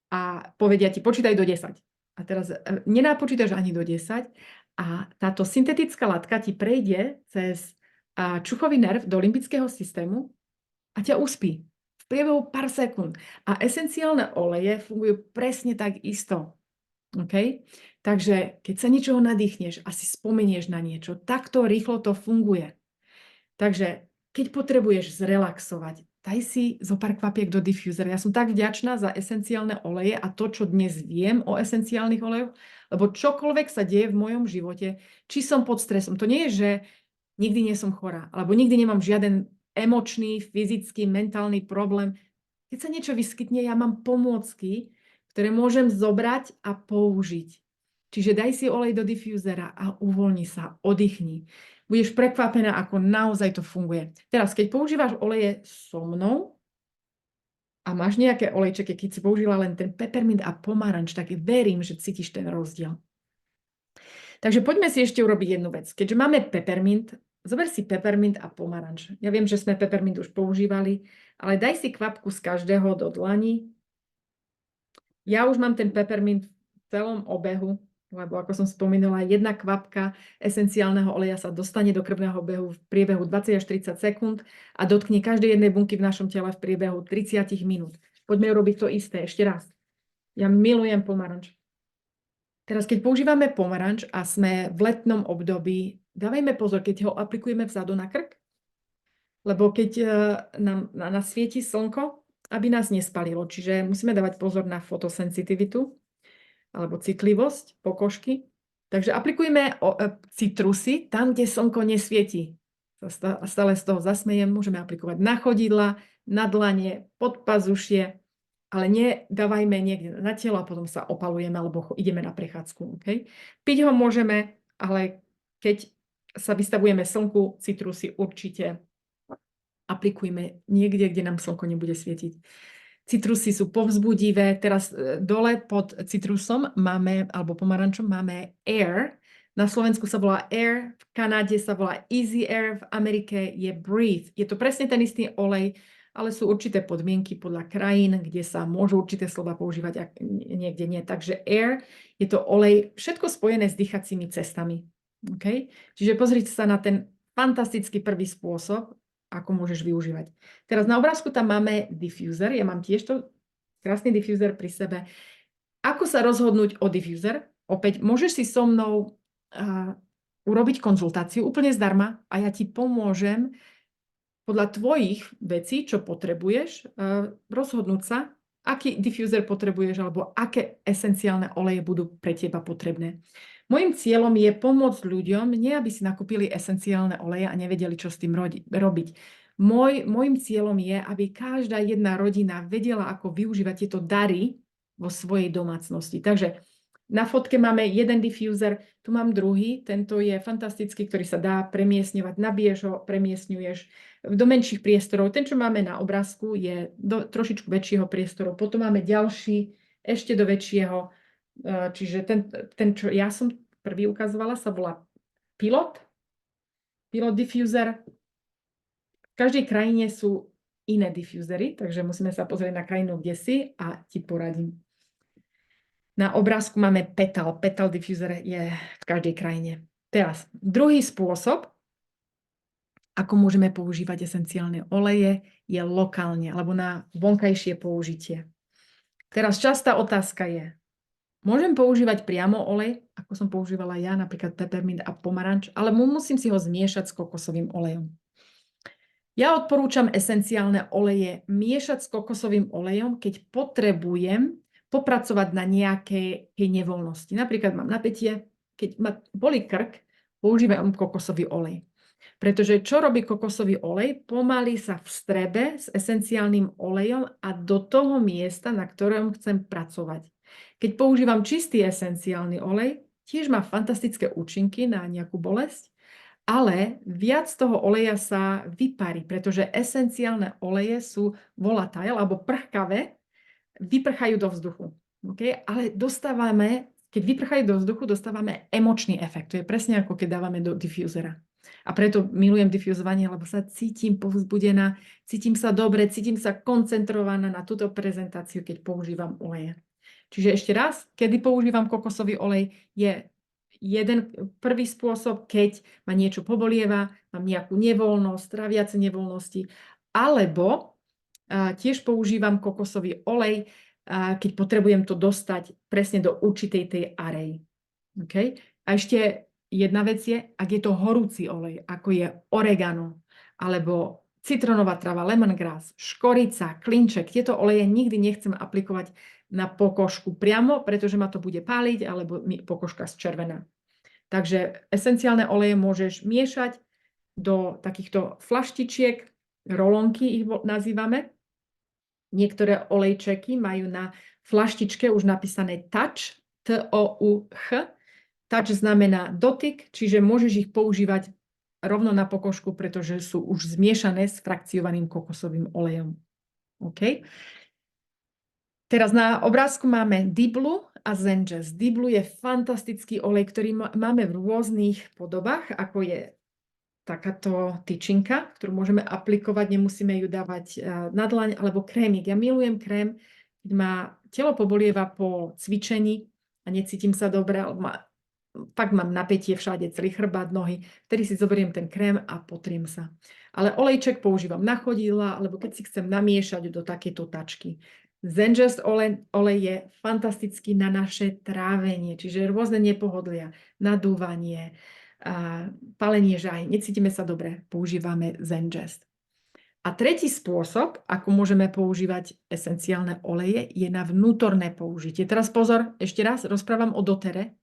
a povedia ti, počítaj do 10. A teraz nenápočítaš ani do 10 a táto syntetická látka ti prejde cez čuchový nerv do limbického systému a ťa uspí v priebehu pár sekúnd. A esenciálne oleje fungujú presne tak isto. Okay? Takže keď sa niečoho nadýchneš a si spomenieš na niečo, takto rýchlo to funguje. Takže keď potrebuješ zrelaxovať, daj si zo pár kvapiek do diffúzera. Ja som tak vďačná za esenciálne oleje a to, čo dnes viem o esenciálnych olejoch, lebo čokoľvek sa deje v mojom živote, či som pod stresom, to nie je, že nikdy nie som chorá, alebo nikdy nemám žiaden emočný, fyzický, mentálny problém. Keď sa niečo vyskytne, ja mám pomôcky, ktoré môžem zobrať a použiť. Čiže daj si olej do diffúzera a uvoľni sa, oddychni. Budeš prekvapená, ako naozaj to funguje. Teraz, keď používaš oleje so mnou a máš nejaké olejčeky, keď si použila len ten peppermint a pomaranč, tak verím, že cítiš ten rozdiel. Takže poďme si ešte urobiť jednu vec. Keďže máme peppermint, zober si peppermint a pomaranč. Ja viem, že sme peppermint už používali, ale daj si kvapku z každého do dlani. Ja už mám ten peppermint v celom obehu, lebo ako som spomínala, jedna kvapka esenciálneho oleja sa dostane do krvného obehu v priebehu 20 až 30 sekúnd a dotkne každej jednej bunky v našom tele v priebehu 30 minút. Poďme urobiť to isté ešte raz. Ja milujem pomaranč. Teraz, keď používame pomaranč a sme v letnom období, dávajme pozor, keď ho aplikujeme vzadu na krk, lebo keď nám nasvieti slnko, aby nás nespalilo. Čiže musíme dávať pozor na fotosensitivitu alebo citlivosť pokožky. Takže aplikujeme citrusy tam, kde slnko nesvieti. Stále z toho zasmejem. Môžeme aplikovať na chodidla, na dlane, pod pazušie, ale nedávajme niekde na telo a potom sa opalujeme alebo ideme na prechádzku. Okay? Piť ho môžeme, ale keď sa vystavujeme slnku, citrusy určite aplikujme niekde, kde nám slnko nebude svietiť. Citrusy sú povzbudivé. Teraz dole pod citrusom máme, alebo pomarančom máme Air. Na Slovensku sa volá Air, v Kanáde sa volá Easy Air, v Amerike je Breathe. Je to presne ten istý olej, ale sú určité podmienky podľa krajín, kde sa môžu určité slova používať a niekde nie. Takže Air je to olej, všetko spojené s dýchacími cestami. Okay? Čiže pozrite sa na ten fantastický prvý spôsob. ako môžeš využívať. Teraz na obrázku tam máme diffuser. Ja mám tiež to krásny diffuser pri sebe. Ako sa rozhodnúť o diffuser? Opäť, môžeš si so mnou urobiť konzultáciu úplne zdarma a ja ti pomôžem podľa tvojich vecí, čo potrebuješ, rozhodnúť sa, aký diffuser potrebuješ alebo aké esenciálne oleje budú pre teba potrebné. Mojím cieľom je pomôcť ľuďom, nie aby si nakúpili esenciálne oleje a nevedeli, čo s tým robiť. Mojím cieľom je, aby každá jedna rodina vedela, ako využívať tieto dary vo svojej domácnosti. Takže na fotke máme jeden diffuser, tu mám druhý, tento je fantastický, ktorý sa dá premiesňovať, nabiješ ho, premiesňuješ do menších priestorov. Ten, čo máme na obrázku, je do trošičku väčšieho priestoru. Potom máme ďalší, ešte do väčšieho, čiže ten, čo ja som prvý ukazovala, sa volá Pilot diffuser. V každej krajine sú iné diffusery, takže musíme sa pozrieť na krajinu, kde si a ti poradím. Na obrázku máme Petal. Petal diffuser je v každej krajine. Teraz, druhý spôsob, ako môžeme používať esenciálne oleje, je lokálne, alebo na vonkajšie použitie. Teraz častá otázka je, môžem používať priamo olej, ako som používala ja, napríklad peppermint a pomaranč, ale musím si ho zmiešať s kokosovým olejom. Ja odporúčam esenciálne oleje miešať s kokosovým olejom, keď potrebujem popracovať na nejakej nevoľnosti. Napríklad mám napätie, keď ma bolí krk, používam kokosový olej. Pretože čo robí kokosový olej? Pomaly sa vstrebe s esenciálnym olejom a do toho miesta, na ktorom chcem pracovať. Keď používam čistý esenciálny olej, tiež má fantastické účinky na nejakú bolesť, ale viac toho oleja sa vyparí, pretože esenciálne oleje sú volatile alebo prchkavé, vyprchajú do vzduchu. Okay? Ale keď vyprchajú do vzduchu, dostávame emočný efekt. To je presne ako keď dávame do diffusera. A preto milujem diffuzovanie, lebo sa cítim povzbudená, cítim sa dobre, cítim sa koncentrovaná na túto prezentáciu, keď používam oleje. Čiže ešte raz, kedy používam kokosový olej, je jeden prvý spôsob, keď ma niečo pobolieva, mám nejakú nevoľnosť, traviace nevoľnosti, alebo tiež používam kokosový olej, keď potrebujem to dostať presne do určitej tej arej. Okay? A ešte jedna vec je, ak je to horúci olej, ako je oregano, alebo citronová trava, lemongrass, škorica, klinček. Tieto oleje nikdy nechcem aplikovať na pokožku priamo, pretože ma to bude páliť, alebo mi pokožka zčervená. Takže esenciálne oleje môžeš miešať do takýchto flaštičiek, rolonky ich nazývame. Niektoré olejčeky majú na flaštičke už napísané touch, T-O-U-H. Touch znamená dotyk, čiže môžeš ich používať rovno na pokožku, pretože sú už zmiešané s frakciovaným kokosovým olejom. OK? Teraz na obrázku máme Diblu a Zenjust. Diblu je fantastický olej, ktorý máme v rôznych podobách, ako je takáto tyčinka, ktorú môžeme aplikovať, nemusíme ju dávať na dlaň, alebo krémik. Ja milujem krém, keď ma telo pobolieva po cvičení a necítim sa dobre, fakt mám napätie všade, celý chrbát, nohy, vtedy si zoberiem ten krém a potriem sa. Ale olejček používam na chodidlá, alebo keď si chcem namiešať do takéto tačky. Zenjust olej je fantastický na naše trávenie, čiže rôzne nepohodlia, nadúvanie, palenie žáhy, necítime sa dobre, používame Zenjust. A tretí spôsob, ako môžeme používať esenciálne oleje, je na vnútorné použitie. Teraz pozor, ešte raz rozprávam o dotere.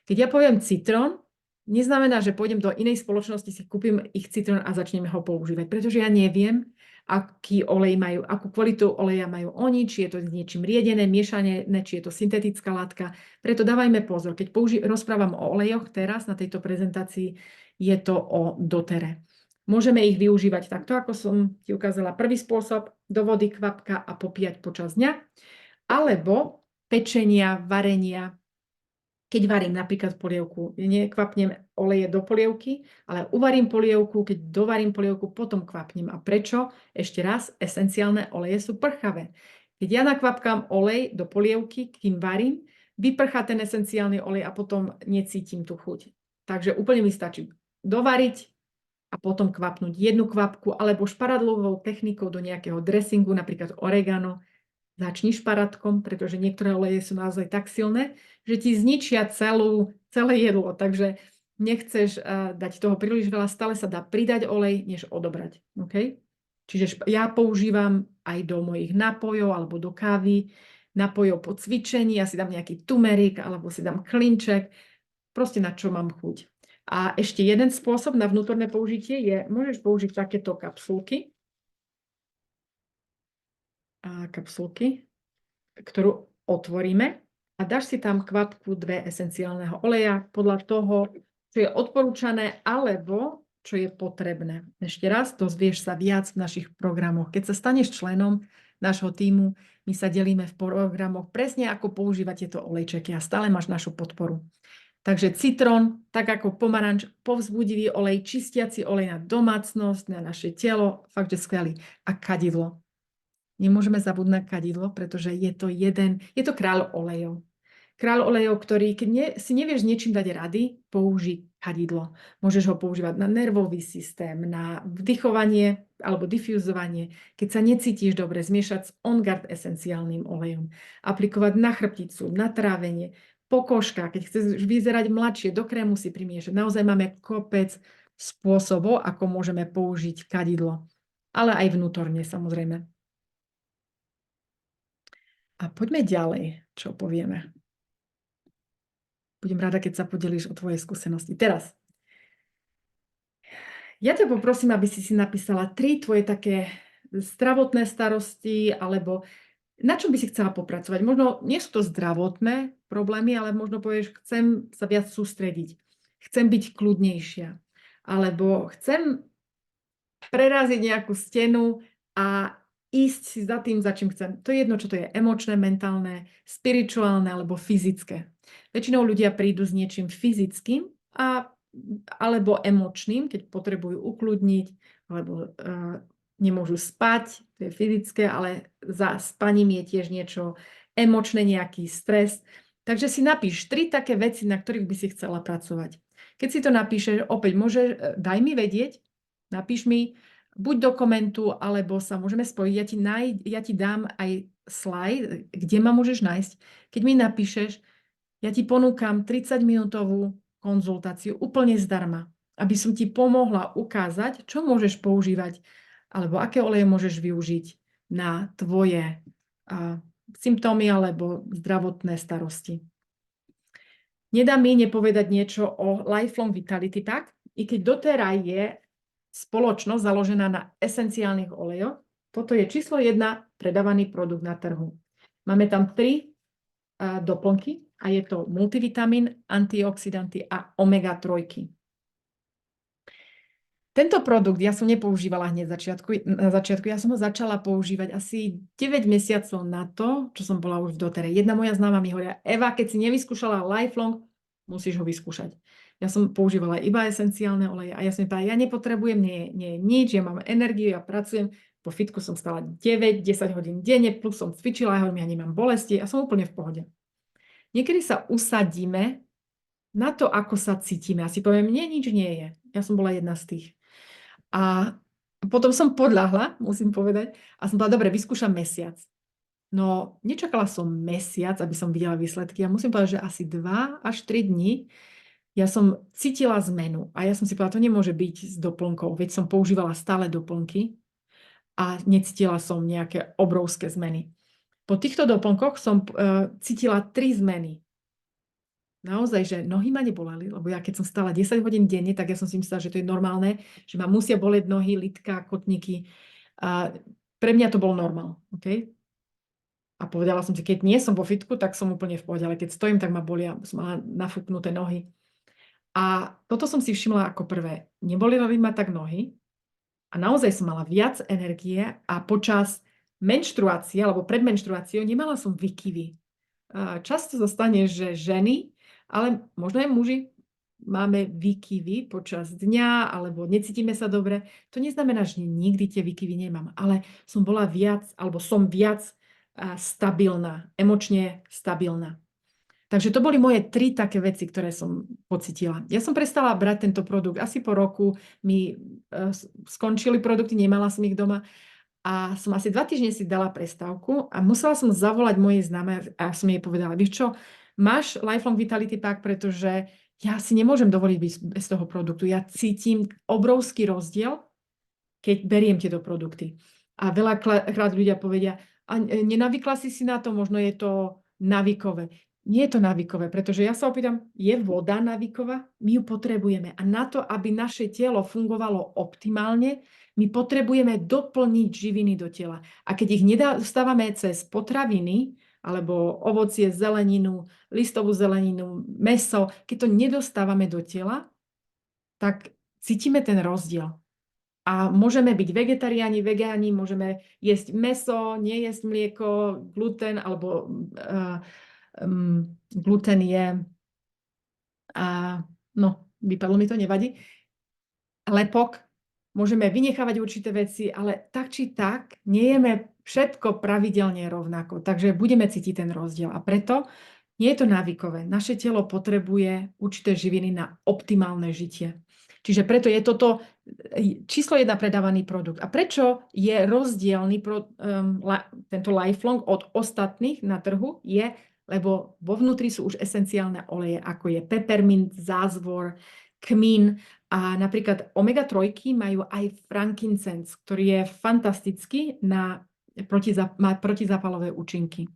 Keď ja poviem citrón, neznamená, že pôjdem do inej spoločnosti, si kúpim ich citrón a začnem ho používať, pretože ja neviem, aký olej majú, akú kvalitu oleja majú oni, či je to s niečím riedené, miešané, či je to syntetická látka. Preto dávajme pozor, keď rozprávam o olejoch teraz na tejto prezentácii, je to o dotere. Môžeme ich využívať takto, ako som ti ukázala prvý spôsob, do vody, kvapka a popíjať počas dňa, alebo pečenia, varenia. Keď varím napríklad polievku, nekvapnem oleje do polievky, ale uvarím polievku, keď dovarím polievku, potom kvapnem. A prečo? Ešte raz, esenciálne oleje sú prchavé. Keď ja nakvapkám olej do polievky, kým varím, vyprchá ten esenciálny olej a potom necítim tú chuť. Takže úplne mi stačí dovariť a potom kvapnúť jednu kvapku alebo šparadlovou technikou do nejakého dressingu, napríklad oregano. Začni šparátkom, pretože niektoré oleje sú naozaj tak silné, že ti zničia celé jedlo. Takže nechceš dať toho príliš veľa, stále sa dá pridať olej, než odobrať. Okay? Čiže ja používam aj do mojich nápojov alebo do kávy, nápojov po cvičení, ja si dám nejaký tumerik alebo si dám klinček, proste na čo mám chuť. A ešte jeden spôsob na vnútorné použitie je, môžeš použiť takéto kapsulky, ktorú otvoríme a dáš si tam kvapku 2 esenciálneho oleja podľa toho, čo je odporúčané alebo čo je potrebné. Ešte raz, dozvieš sa viac v našich programoch. Keď sa staneš členom nášho tímu, my sa delíme v programoch presne, ako používať tieto olejčeky a stále máš našu podporu. Takže citrón, tak ako pomaranč, povzbudivý olej, čistiaci olej na domácnosť, na naše telo, fakt, že skvelý. A kadidlo. Nemôžeme zabudnúť na kadidlo, pretože je to kráľ olejov. Kráľ olejov, ktorý, keď si nevieš niečím dať rady, použij kadidlo. Môžeš ho používať na nervový systém, na vdychovanie alebo difúzovanie. Keď sa necítiš dobre, zmiešať s On Guard esenciálnym olejom. Aplikovať na chrbticu, na trávenie, pokožka, keď chceš vyzerať mladšie, do krému si primiešať. Naozaj máme kopec spôsobov, ako môžeme použiť kadidlo. Ale aj vnútorne, samozrejme. A poďme ďalej, čo povieme. Budem rada, keď sa podelíš o tvoje skúsenosti. Teraz, ja ťa poprosím, aby si napísala 3 tvoje také zdravotné starosti, alebo na čom by si chcela popracovať. Možno nie sú to zdravotné problémy, ale možno povieš, chcem sa viac sústrediť, chcem byť kľudnejšia, alebo chcem preraziť nejakú stenu a ísť si za tým, za čím chcem. To je jedno, čo to je emočné, mentálne, spirituálne alebo fyzické. Väčšinou ľudia prídu s niečím fyzickým alebo emočným, keď potrebujú ukludniť alebo nemôžu spať, to je fyzické, ale za spaním je tiež niečo emočné, nejaký stres. Takže si napíš 3 také veci, na ktorých by si chcela pracovať. Keď si to napíšeš, opäť daj mi vedieť, napíš mi buď do komentu, alebo sa môžeme spojiť. Ja ti dám aj slajd, kde ma môžeš nájsť. Keď mi napíšeš, ja ti ponúkam 30-minútovú konzultáciu úplne zdarma, aby som ti pomohla ukázať, čo môžeš používať, alebo aké oleje môžeš využiť na tvoje symptómy alebo zdravotné starosti. Nedá mi nepovedať niečo o Lifelong Vitality Pack, i keď doteraz je spoločnosť založená na esenciálnych olejoch. Toto je číslo 1 predávaný produkt na trhu. Máme tam 3 doplnky a je to multivitamín, antioxidanty a omega-3. Tento produkt ja som nepoužívala hneď na začiatku. Ja som ho začala používať asi 9 mesiacov na to, čo som bola už v dotere. Jedna moja známa mi hovorí, Eva, keď si nevyskúšala Lifelong, musíš ho vyskúšať. Ja som používala iba esenciálne oleje a ja som povedala, ja nepotrebujem, nie je nič, ja mám energiu, ja pracujem. Po fitku som stala 9-10 hodín denne, plus som cvičila, ja nemám bolesti a som úplne v pohode. Niekedy sa usadíme na to, ako sa cítime. A si poviem, nič nie je. Ja som bola jedna z tých. A potom som podľahla, musím povedať, a som povedala, dobre, vyskúšam mesiac. No, nečakala som mesiac, aby som videla výsledky. Ja musím povedať, že asi 2 až 3 dní ja som cítila zmenu. A ja som si povedala, to nemôže byť s doplnkou, veď som používala stále doplnky a necítila som nejaké obrovské zmeny. Po týchto doplnkoch som cítila 3 zmeny. Naozaj, že nohy ma neboleli, lebo ja keď som stála 10 hodín denne, tak ja som si myslela, že to je normálne, že ma musia boleť nohy, lytka, kotníky. Pre mňa to bol normál. Okay? A povedala som si, keď nie som vo fitku, tak som úplne v pohode, ale keď stojím, tak ma bolia, som mala nafúknuté nohy. A toto som si všimla ako prvé. Neboleli ma tak nohy a naozaj som mala viac energie a počas menštruácie alebo pred menštruáciou nemala som výkyvy. Často sa stane, že ženy, ale možno aj muži, máme výkyvy počas dňa alebo necítime sa dobre. To neznamená, že nikdy tie výkyvy nemám, ale som bola viac alebo som viac stabilná, emočne stabilná. Takže to boli moje 3 také veci, ktoré som pocitila. Ja som prestala brať tento produkt. Asi po roku mi skončili produkty, nemala som ich doma. A som asi 2 týždne si dala prestávku a musela som zavolať mojej známej a som jej povedala, vieš čo, máš Lifelong Vitality Pack, pretože ja si nemôžem dovoliť byť bez toho produktu. Ja cítim obrovský rozdiel, keď beriem tieto produkty. A veľakrát ľudia povedia, a nenavykla si na to, možno je to návykové. Nie je to návykové, pretože ja sa opýtam, je voda návyková? My ju potrebujeme. A na to, aby naše telo fungovalo optimálne, my potrebujeme doplniť živiny do tela. A keď ich nedostávame cez potraviny, alebo ovocie, zeleninu, listovú zeleninu, mäso, keď to nedostávame do tela, tak cítime ten rozdiel. A môžeme byť vegetariáni, vegáni, môžeme jesť mäso, nejesť mlieko, gluten, alebo gluten je, no, vypadlo mi to, nevadí, lepok, môžeme vynechávať určité veci, ale tak či tak nejeme všetko pravidelne rovnako, takže budeme cítiť ten rozdiel. A preto nie je to návykové. Naše telo potrebuje určité živiny na optimálne žitie. Čiže preto je toto číslo 1 predávaný produkt. A prečo je rozdielný tento Lifelong od ostatných na trhu? Lebo vo vnútri sú už esenciálne oleje, ako je peppermint, zázvor, kmín a napríklad omega-3 majú aj frankincense, ktorý je fantastický má protizápalové účinky.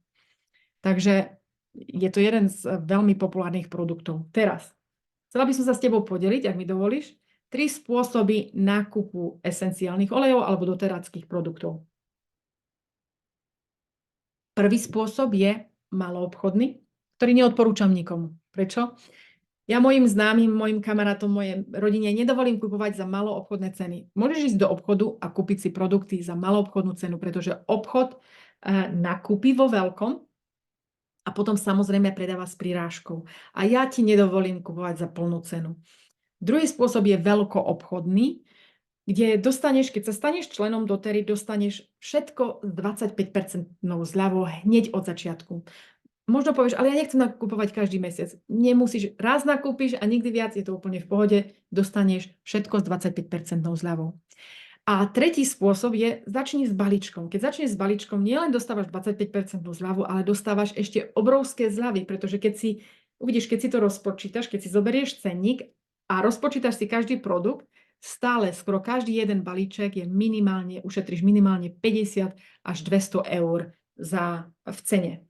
Takže je to jeden z veľmi populárnych produktov. Teraz, chcela by som sa s tebou podeliť, ak mi dovolíš, 3 spôsoby nákupu esenciálnych olejov alebo doteráckých produktov. Prvý spôsob je maloobchodný, ktorý neodporúčam nikomu. Prečo? Ja mojim známym, mojim kamarátom, mojej rodine nedovolím kupovať za maloobchodné ceny. Môžeš ísť do obchodu a kúpiť si produkty za maloobchodnú cenu, pretože obchod nakúpi vo veľkom a potom samozrejme predáva s prirážkou. A ja ti nedovolím kupovať za plnú cenu. Druhý spôsob je veľkoobchodný, kde dostaneš, keď sa staneš členom dotery, dostaneš všetko s 25% zľavou hneď od začiatku. Možno povieš, ale ja nechcem nakupovať každý mesiac. Nemusíš, raz nakúpiš a nikdy viac, je to úplne v pohode, dostaneš všetko s 25% zľavou. A tretí spôsob je, začni s balíčkom. Keď začneš s balíčkom, nielen dostávaš 25% zľavu, ale dostávaš ešte obrovské zľavy, pretože keď si to rozpočítaš, keď si zoberieš cenník a rozpočítaš si každý produkt, stále skoro každý jeden balíček je ušetríš minimálne 50 až 200 eur v cene.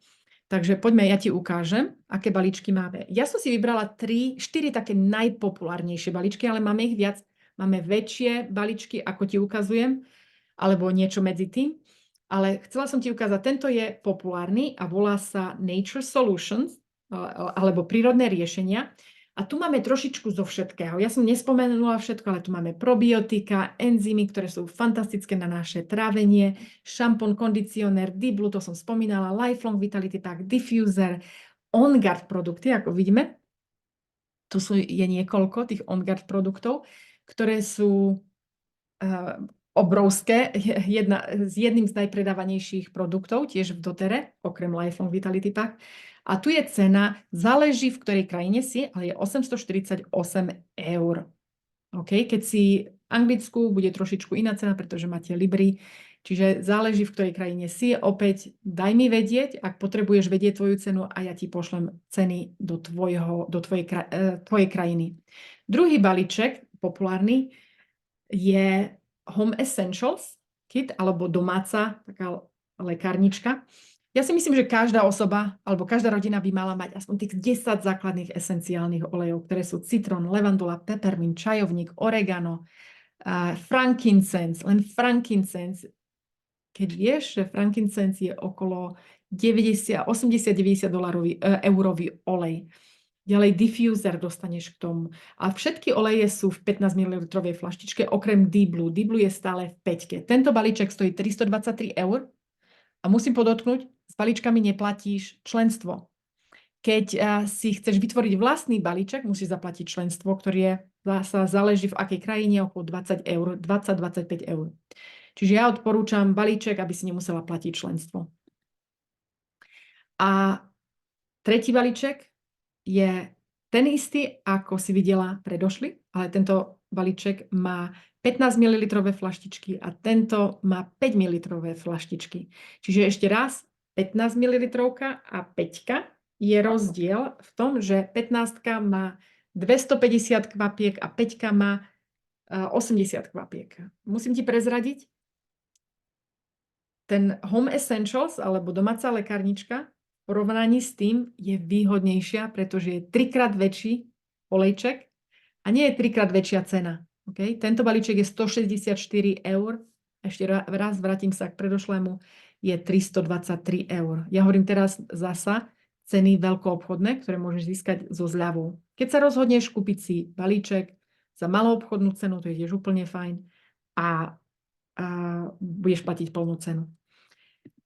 Takže poďme, ja ti ukážem, aké balíčky máme. Ja som si vybrala 4 také najpopulárnejšie balíčky, ale máme ich viac. Máme väčšie balíčky, ako ti ukazujem, alebo niečo medzi tým. Ale chcela som ti ukázať, tento je populárny a volá sa Nature Solutions, alebo prírodné riešenia. A tu máme trošičku zo všetkého. Ja som nespomenula všetko, ale tu máme probiotika, enzymy, ktoré sú fantastické na naše trávenie, šampón, kondicionér, Diblu, to som spomínala, Lifelong Vitality Pack, Diffuser, On Guard produkty, ako vidíme. Tu je niekoľko tých On Guard produktov, ktoré sú obrovské. Jedným z najpredávanejších produktov, tiež v dotere, okrem Lifelong Vitality Pack. A tu je cena, záleží v ktorej krajine si, ale je 848 eur. Okay? Keď si v Anglicku, bude trošičku iná cena, pretože máte Libry. Čiže záleží v ktorej krajine si. Opäť daj mi vedieť, ak potrebuješ vedieť tvoju cenu a ja ti pošlem ceny do tvojej krajiny. Druhý balíček, populárny, je Home Essentials kit, alebo domáca taká lekárnička. Ja si myslím, že každá osoba alebo každá rodina by mala mať aspoň tých 10 základných esenciálnych olejov, ktoré sú citrón, levandula, peppermint, čajovník, oregano, frankincense, len frankincense. Keď vieš, že frankincense je okolo 80-90 eurový olej. Ďalej diffuser dostaneš k tomu. A všetky oleje sú v 15 ml flaštičke, okrem Diblu. Diblu je stále v 5. Tento balíček stojí 323 eur a musím podotknúť, s balíčkami neplatíš členstvo. Keď si chceš vytvoriť vlastný balíček, musíš zaplatiť členstvo, ktoré záleží v akej krajine, okolo 20 eur, 20-25 eur. Čiže ja odporúčam balíček, aby si nemusela platiť členstvo. A tretí balíček je ten istý, ako si videla predošli, ale tento balíček má 15 ml flaštičky a tento má 5 ml flaštičky. Čiže ešte raz, 15 ml a 5 je rozdiel v tom, že 15 má 250 kvapiek a 5 má 80 kvapiek. Musím ti prezradiť, ten Home Essentials alebo domáca lekárnička v porovnaní s tým je výhodnejšia, pretože je 3-krát väčší olejček a nie je 3-krát väčšia cena. Okay? Tento balíček je 164 eur. Ešte raz vrátim sa k predošlému. Je 323 eur. Ja hovorím teraz zasa ceny veľkoobchodné, ktoré môžeš získať so zľavou. Keď sa rozhodneš kúpiť si balíček za maloobchodnú cenu, to je tiež úplne fajn a budeš platiť plnú cenu.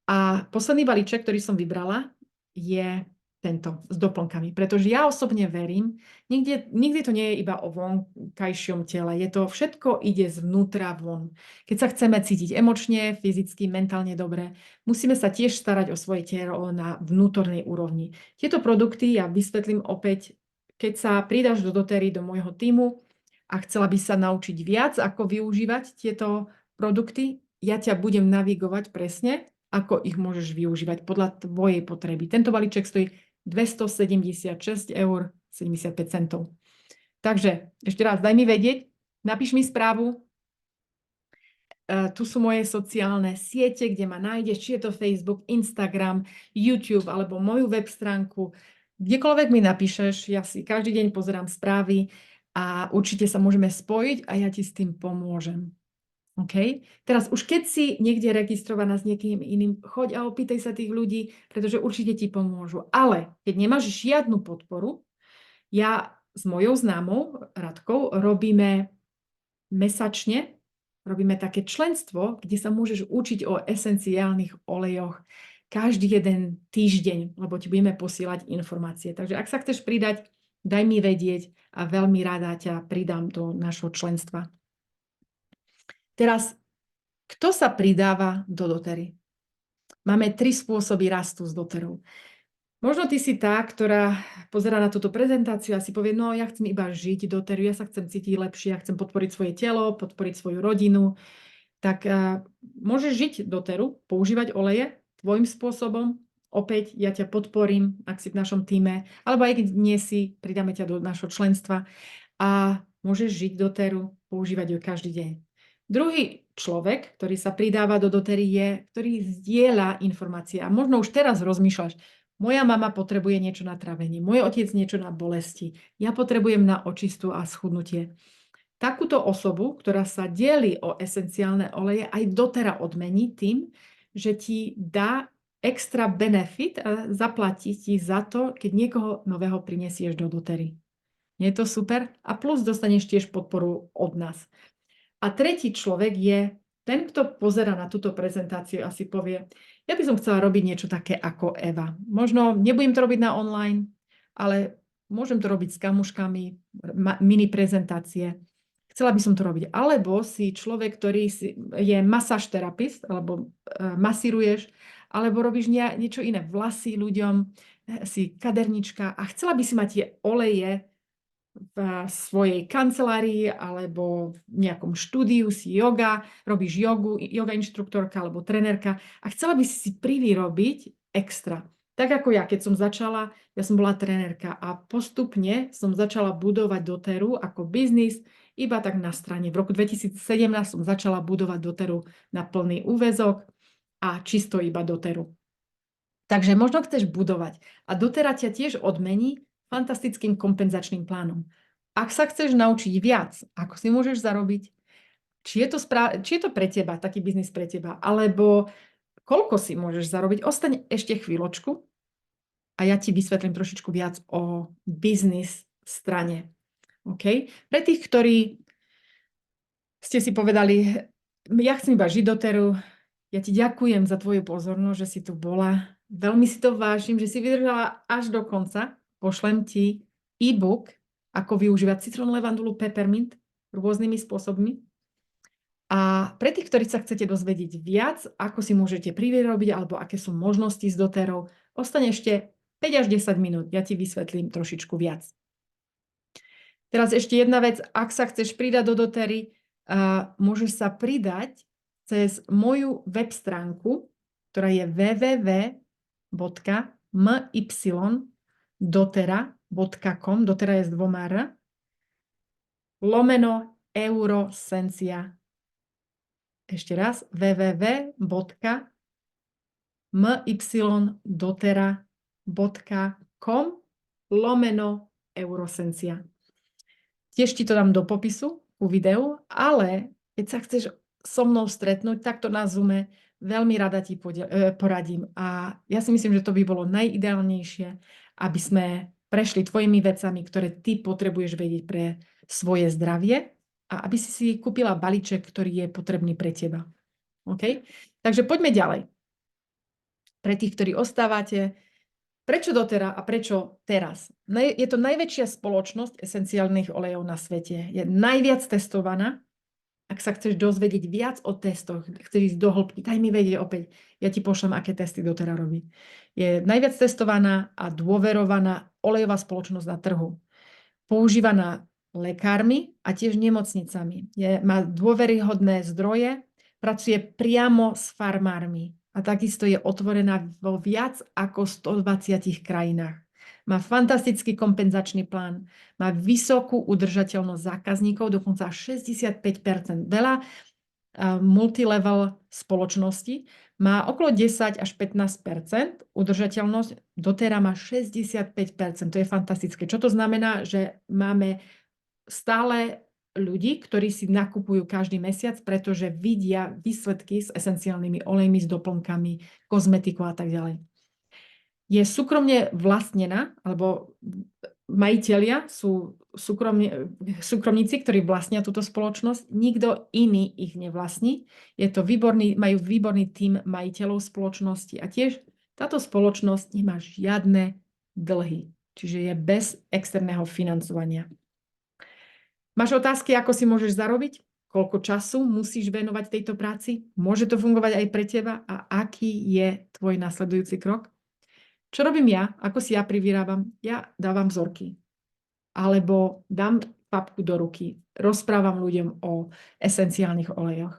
A posledný balíček, ktorý som vybrala, je tento s doplnkami, pretože ja osobne verím, nikdy to nie je iba o vonkajšom tele, je to všetko ide zvnútra von. Keď sa chceme cítiť emočne, fyzicky, mentálne dobre, musíme sa tiež starať o svoje telo na vnútornej úrovni. Tieto produkty ja vysvetlím opäť, keď sa pridáš do dotery do môjho tímu a chcela by sa naučiť viac, ako využívať tieto produkty, ja ťa budem navigovať presne, ako ich môžeš využívať podľa tvojej potreby. Tento balíček stojí 276 eur 75 centov. Takže ešte raz, daj mi vedieť, napíš mi správu. Tu sú moje sociálne siete, kde ma nájdeš, či je to Facebook, Instagram, YouTube alebo moju web stránku. Kdekoľvek mi napíšeš, ja si každý deň pozerám správy a určite sa môžeme spojiť a ja ti s tým pomôžem. OK? Teraz už keď si niekde registrovaná s niekým iným, choď a opýtaj sa tých ľudí, pretože určite ti pomôžu. Ale keď nemáš žiadnu podporu, ja s mojou známou Radkou robíme mesačne, robíme také členstvo, kde sa môžeš učiť o esenciálnych olejoch každý jeden týždeň, lebo ti budeme posielať informácie. Takže ak sa chceš pridať, daj mi vedieť a veľmi rada ťa pridám do našho členstva. Teraz, kto sa pridáva do dotery? Máme 3 spôsoby rastu s doterou. Možno ty si tá, ktorá pozerá na túto prezentáciu a si povie, no ja chcem iba žiť doteru, ja sa chcem cítiť lepšie, ja chcem podporiť svoje telo, podporiť svoju rodinu. Tak môžeš žiť doteru, používať oleje tvojim spôsobom. Opäť ja ťa podporím, ak si v našom týme, alebo aj keď nie si, pridáme ťa do našho členstva a môžeš žiť doteru, používať ju každý deň. Druhý človek, ktorý sa pridáva do dotery, je, ktorý zdieľa informácie. A možno už teraz rozmýšľaš, moja mama potrebuje niečo na trávenie, môj otec niečo na bolesti, ja potrebujem na očistu a schudnutie. Takúto osobu, ktorá sa delí o esenciálne oleje, aj dotera odmení tým, že ti dá extra benefit a zaplatí ti za to, keď niekoho nového prinesieš do dotery. Nie je to super? A plus dostaneš tiež podporu od nás. A tretí človek je ten, kto pozerá na túto prezentáciu a si povie, ja by som chcela robiť niečo také ako Eva. Možno nebudem to robiť na online, ale môžem to robiť s kamuškami, mini prezentácie. Chcela by som to robiť. Alebo si človek, ktorý je masáž terapist, alebo masíruješ, alebo robíš niečo iné, vlasy ľuďom, si kadernička a chcela by si mať tie oleje v svojej kancelárii alebo v nejakom štúdiu si robíš jogu, yoga inštruktorka alebo trenérka a chcela by si privyrobiť extra. Tak ako ja, keď som začala, ja som bola trenérka a postupne som začala budovať doteru ako biznis iba tak na strane. V roku 2017 som začala budovať doteru na plný úväzok a čisto iba doteru. Takže možno chceš budovať a dotera ťa tiež odmení fantastickým kompenzačným plánom. Ak sa chceš naučiť viac, ako si môžeš zarobiť, či je to pre teba, taký biznis pre teba, alebo koľko si môžeš zarobiť, ostaň ešte chvíľočku a ja ti vysvetlím trošičku viac o biznis strane. Okay? Pre tých, ktorí ste si povedali, ja chcem iba žiť doteru, ja ti ďakujem za tvoju pozornosť, že si tu bola. Veľmi si to vážim, že si vydržala až do konca. Pošlem ti e-book, ako využívať citrón, levandulu, peppermint rôznymi spôsobmi. A pre tých, ktorí sa chcete dozvedieť viac, ako si môžete privyrobiť alebo aké sú možnosti s doterou, ostane ešte 5 až 10 minút, ja ti vysvetlím trošičku viac. Teraz ešte jedna vec, ak sa chceš pridať do dotery, môžeš sa pridať cez moju web stránku, ktorá je www.mydotera.com, dotera je s 2 R, /Eurosencia. Ešte raz, www.mydotera.com/Eurosencia. Tiež ti to dám do popisu ku videu, ale keď sa chceš so mnou stretnúť takto na Zoome, veľmi rada ti poradím. A ja si myslím, že to by bolo najideálnejšie, aby sme prešli tvojimi vecami, ktoré ty potrebuješ vedieť pre svoje zdravie a aby si kúpila balíček, ktorý je potrebný pre teba. OK? Takže poďme ďalej. Pre tých, ktorí ostávate, prečo dotera a prečo teraz? Je to najväčšia spoločnosť esenciálnych olejov na svete. Je najviac testovaná. Ak sa chceš dozvedieť viac o testoch, chceš ísť do hĺbky, daj mi vedieť opäť. Ja ti pošlem, aké testy dotera robí. Je najviac testovaná a dôverovaná olejová spoločnosť na trhu. Používaná lekármi a tiež nemocnicami. Má dôveryhodné zdroje, pracuje priamo s farmármi a takisto je otvorená vo viac ako 120 krajinách. Má fantastický kompenzačný plán, má vysokú udržateľnosť zákazníkov, dokonca 65%. Veľa multilevel spoločnosti má okolo 10 až 15%, udržateľnosť dotera má 65%. To je fantastické. Čo to znamená? Že máme stále ľudí, ktorí si nakupujú každý mesiac, pretože vidia výsledky s esenciálnymi olejmi, s doplnkami, kozmetikou a tak ďalej. Je súkromne vlastnená, alebo majitelia sú súkromníci, ktorí vlastnia túto spoločnosť. Nikto iný ich nevlastní. Majú výborný tím majiteľov spoločnosti a tiež táto spoločnosť nemá žiadne dlhy, čiže je bez externého financovania. Máš otázky, ako si môžeš zarobiť? Koľko času musíš venovať tejto práci? Môže to fungovať aj pre teba? A aký je tvoj nasledujúci krok? Čo robím ja? Ako si ja privyrábam? Ja dávam vzorky. Alebo dám papku do ruky. Rozprávam ľuďom o esenciálnych olejoch.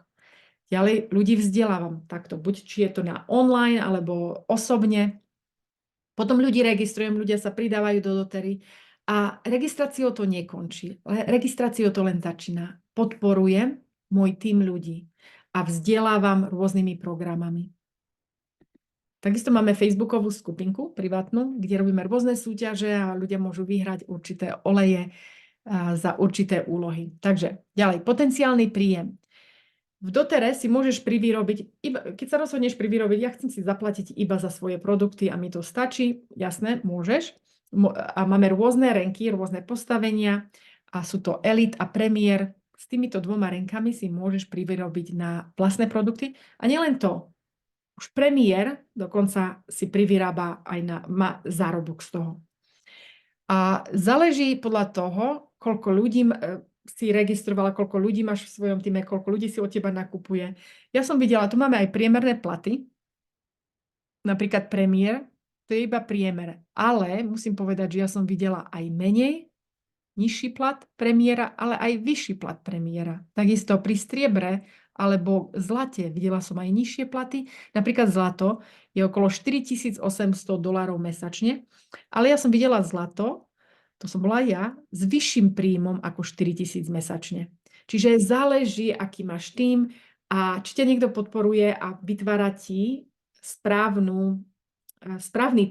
Ďalej ľudí vzdelávam takto. Buď či je to na online, alebo osobne. Potom ľudí registrujem, ľudia sa pridávajú do dotery. A registráciou to nekončí. Registráciou to len začína. Podporujem môj tím ľudí a vzdelávam rôznymi programami. Takisto máme Facebookovú skupinku privátnu, kde robíme rôzne súťaže a ľudia môžu vyhrať určité oleje za určité úlohy. Takže ďalej, potenciálny príjem. V dotere si môžeš privyrobiť, keď sa rozhodneš privyrobiť, ja chcem si zaplatiť iba za svoje produkty a mi to stačí, jasné, môžeš. A máme rôzne renky, rôzne postavenia a sú to Elite a Premier. S týmito 2 renkami si môžeš privyrobiť na vlastné produkty. A nielen to, už Premier dokonca si privyrába aj má zárobok z toho. A záleží podľa toho, koľko ľudí si registrovala, koľko ľudí máš v svojom týme, koľko ľudí si od teba nakupuje. Ja som videla, tu máme aj priemerné platy, napríklad Premier, to je iba priemer. Ale musím povedať, že ja som videla aj menej, nižší plat premiéra, ale aj vyšší plat premiéra. Takisto pri striebre alebo zlate videla som aj nižšie platy. Napríklad zlato je okolo $4,800 mesačne, ale ja som videla zlato, to som bola ja, s vyšším príjmom ako 4,000 mesačne. Čiže záleží, aký máš tím a či ťa niekto podporuje a vytvára ti správny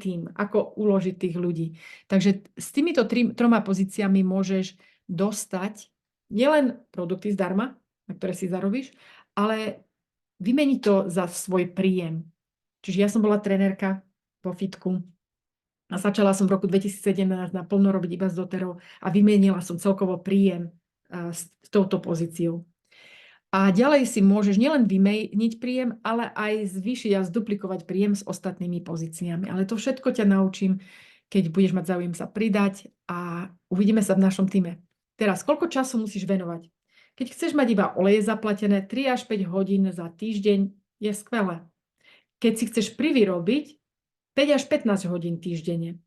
tím, ako uložiť tých ľudí. Takže s týmito 3 pozíciami môžeš dostať nielen produkty zdarma, na ktoré si zarobíš, ale vymeniť to za svoj príjem. Čiže ja som bola trenérka vo fitku a začala som v roku 2017 naplno robiť iba s doterou a vymenila som celkovo príjem s touto pozíciou. A ďalej si môžeš nielen vymeniť príjem, ale aj zvýšiť a zduplikovať príjem s ostatnými pozíciami. Ale to všetko ťa naučím, keď budeš mať záujem sa pridať a uvidíme sa v našom týme. Teraz, koľko času musíš venovať? Keď chceš mať iba oleje zaplatené, 3 až 5 hodín za týždeň je skvelé. Keď si chceš privyrobiť 5 až 15 hodín týždenne.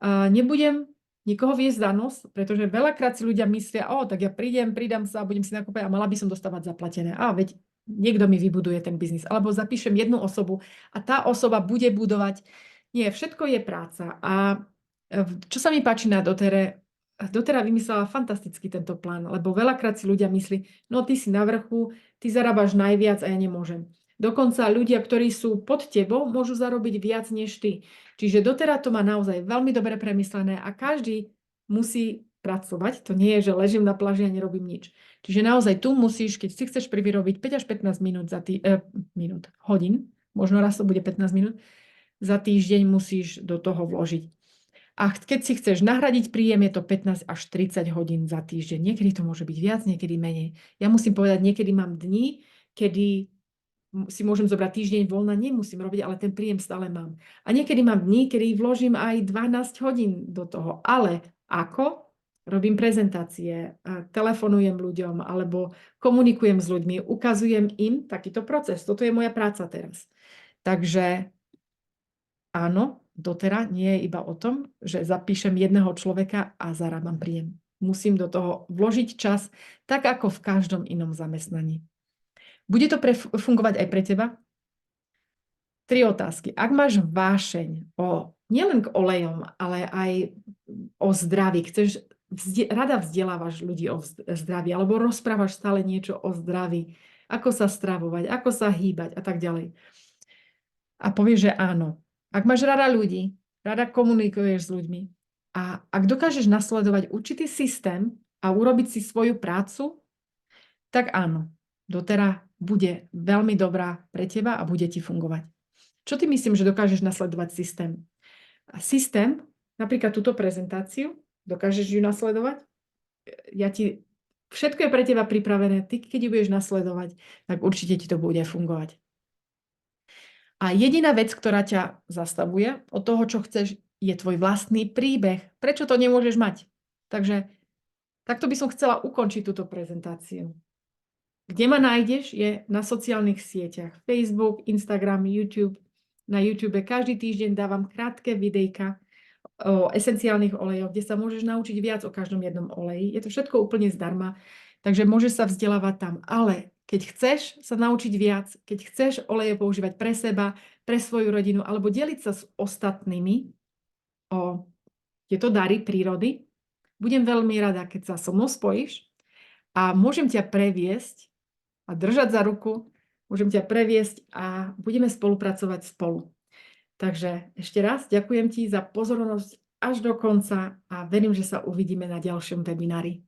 Nebudem nikoho viesť za nos, pretože veľakrát si ľudia myslia, tak ja prídem, pridám sa a budem si nakúpať a mala by som dostávať zaplatené. Veď niekto mi vybuduje ten biznis. Alebo zapíšem jednu osobu a tá osoba bude budovať. Nie, všetko je práca. A čo sa mi páči na doTERRA vymyslela fantasticky tento plán, lebo veľakrát si ľudia myslí, no ty si na vrchu, ty zarábaš najviac a ja nemôžem. Dokonca ľudia, ktorí sú pod tebou, môžu zarobiť viac než ty. Čiže doTERRA to má naozaj veľmi dobre premyslené a každý musí pracovať. To nie je, že ležím na pláži a nerobím nič. Čiže naozaj tu musíš, keď si chceš privyrobiť 5 až 15 minút hodín, možno raz to bude 15 minút, za týždeň musíš do toho vložiť. A keď si chceš nahradiť príjem, je to 15 až 30 hodín za týždeň. Niekedy to môže byť viac, niekedy menej. Ja musím povedať, niekedy mám dni, kedy si môžem zobrať týždeň voľna, nemusím robiť, ale ten príjem stále mám. A niekedy mám dni, kedy vložím aj 12 hodín do toho. Ale ako? Robím prezentácie, telefonujem ľuďom alebo komunikujem s ľuďmi, ukazujem im takýto proces. Toto je moja práca teraz. Takže áno, doTERRA nie je iba o tom, že zapíšem jedného človeka a zarábam príjem. Musím do toho vložiť čas, tak ako v každom inom zamestnaní. Bude to fungovať aj pre teba? 3 otázky. Ak máš vášeň nielen k olejom, ale aj o zdraví, rada vzdelávaš ľudí o zdraví, alebo rozprávaš stále niečo o zdraví, ako sa stravovať, ako sa hýbať a tak ďalej. A povieš, že áno. Ak máš rada ľudí, rada komunikuješ s ľuďmi a ak dokážeš nasledovať určitý systém a urobiť si svoju prácu, tak áno, doTERRA bude veľmi dobrá pre teba a bude ti fungovať. Čo ty myslím, že dokážeš nasledovať systém? A systém, napríklad túto prezentáciu, dokážeš ju nasledovať? Všetko je pre teba pripravené, ty keď ju budeš nasledovať, tak určite ti to bude fungovať. A jediná vec, ktorá ťa zastavuje od toho, čo chceš, je tvoj vlastný príbeh. Prečo to nemôžeš mať? Takže takto by som chcela ukončiť túto prezentáciu. Kde ma nájdeš, je na sociálnych sieťach. Facebook, Instagram, YouTube. Na YouTube každý týždeň dávam krátke videjka o esenciálnych olejoch, kde sa môžeš naučiť viac o každom jednom oleji. Je to všetko úplne zdarma, takže môžeš sa vzdelávať tam. Ale keď chceš sa naučiť viac, keď chceš oleje používať pre seba, pre svoju rodinu, alebo deliť sa s ostatnými o tieto dary prírody, budem veľmi rada, keď sa so mnou spojíš a môžem ťa previesť a držať za ruku, môžem ťa previesť a budeme spolupracovať spolu. Takže ešte raz ďakujem ti za pozornosť až do konca a verím, že sa uvidíme na ďalšom webinári.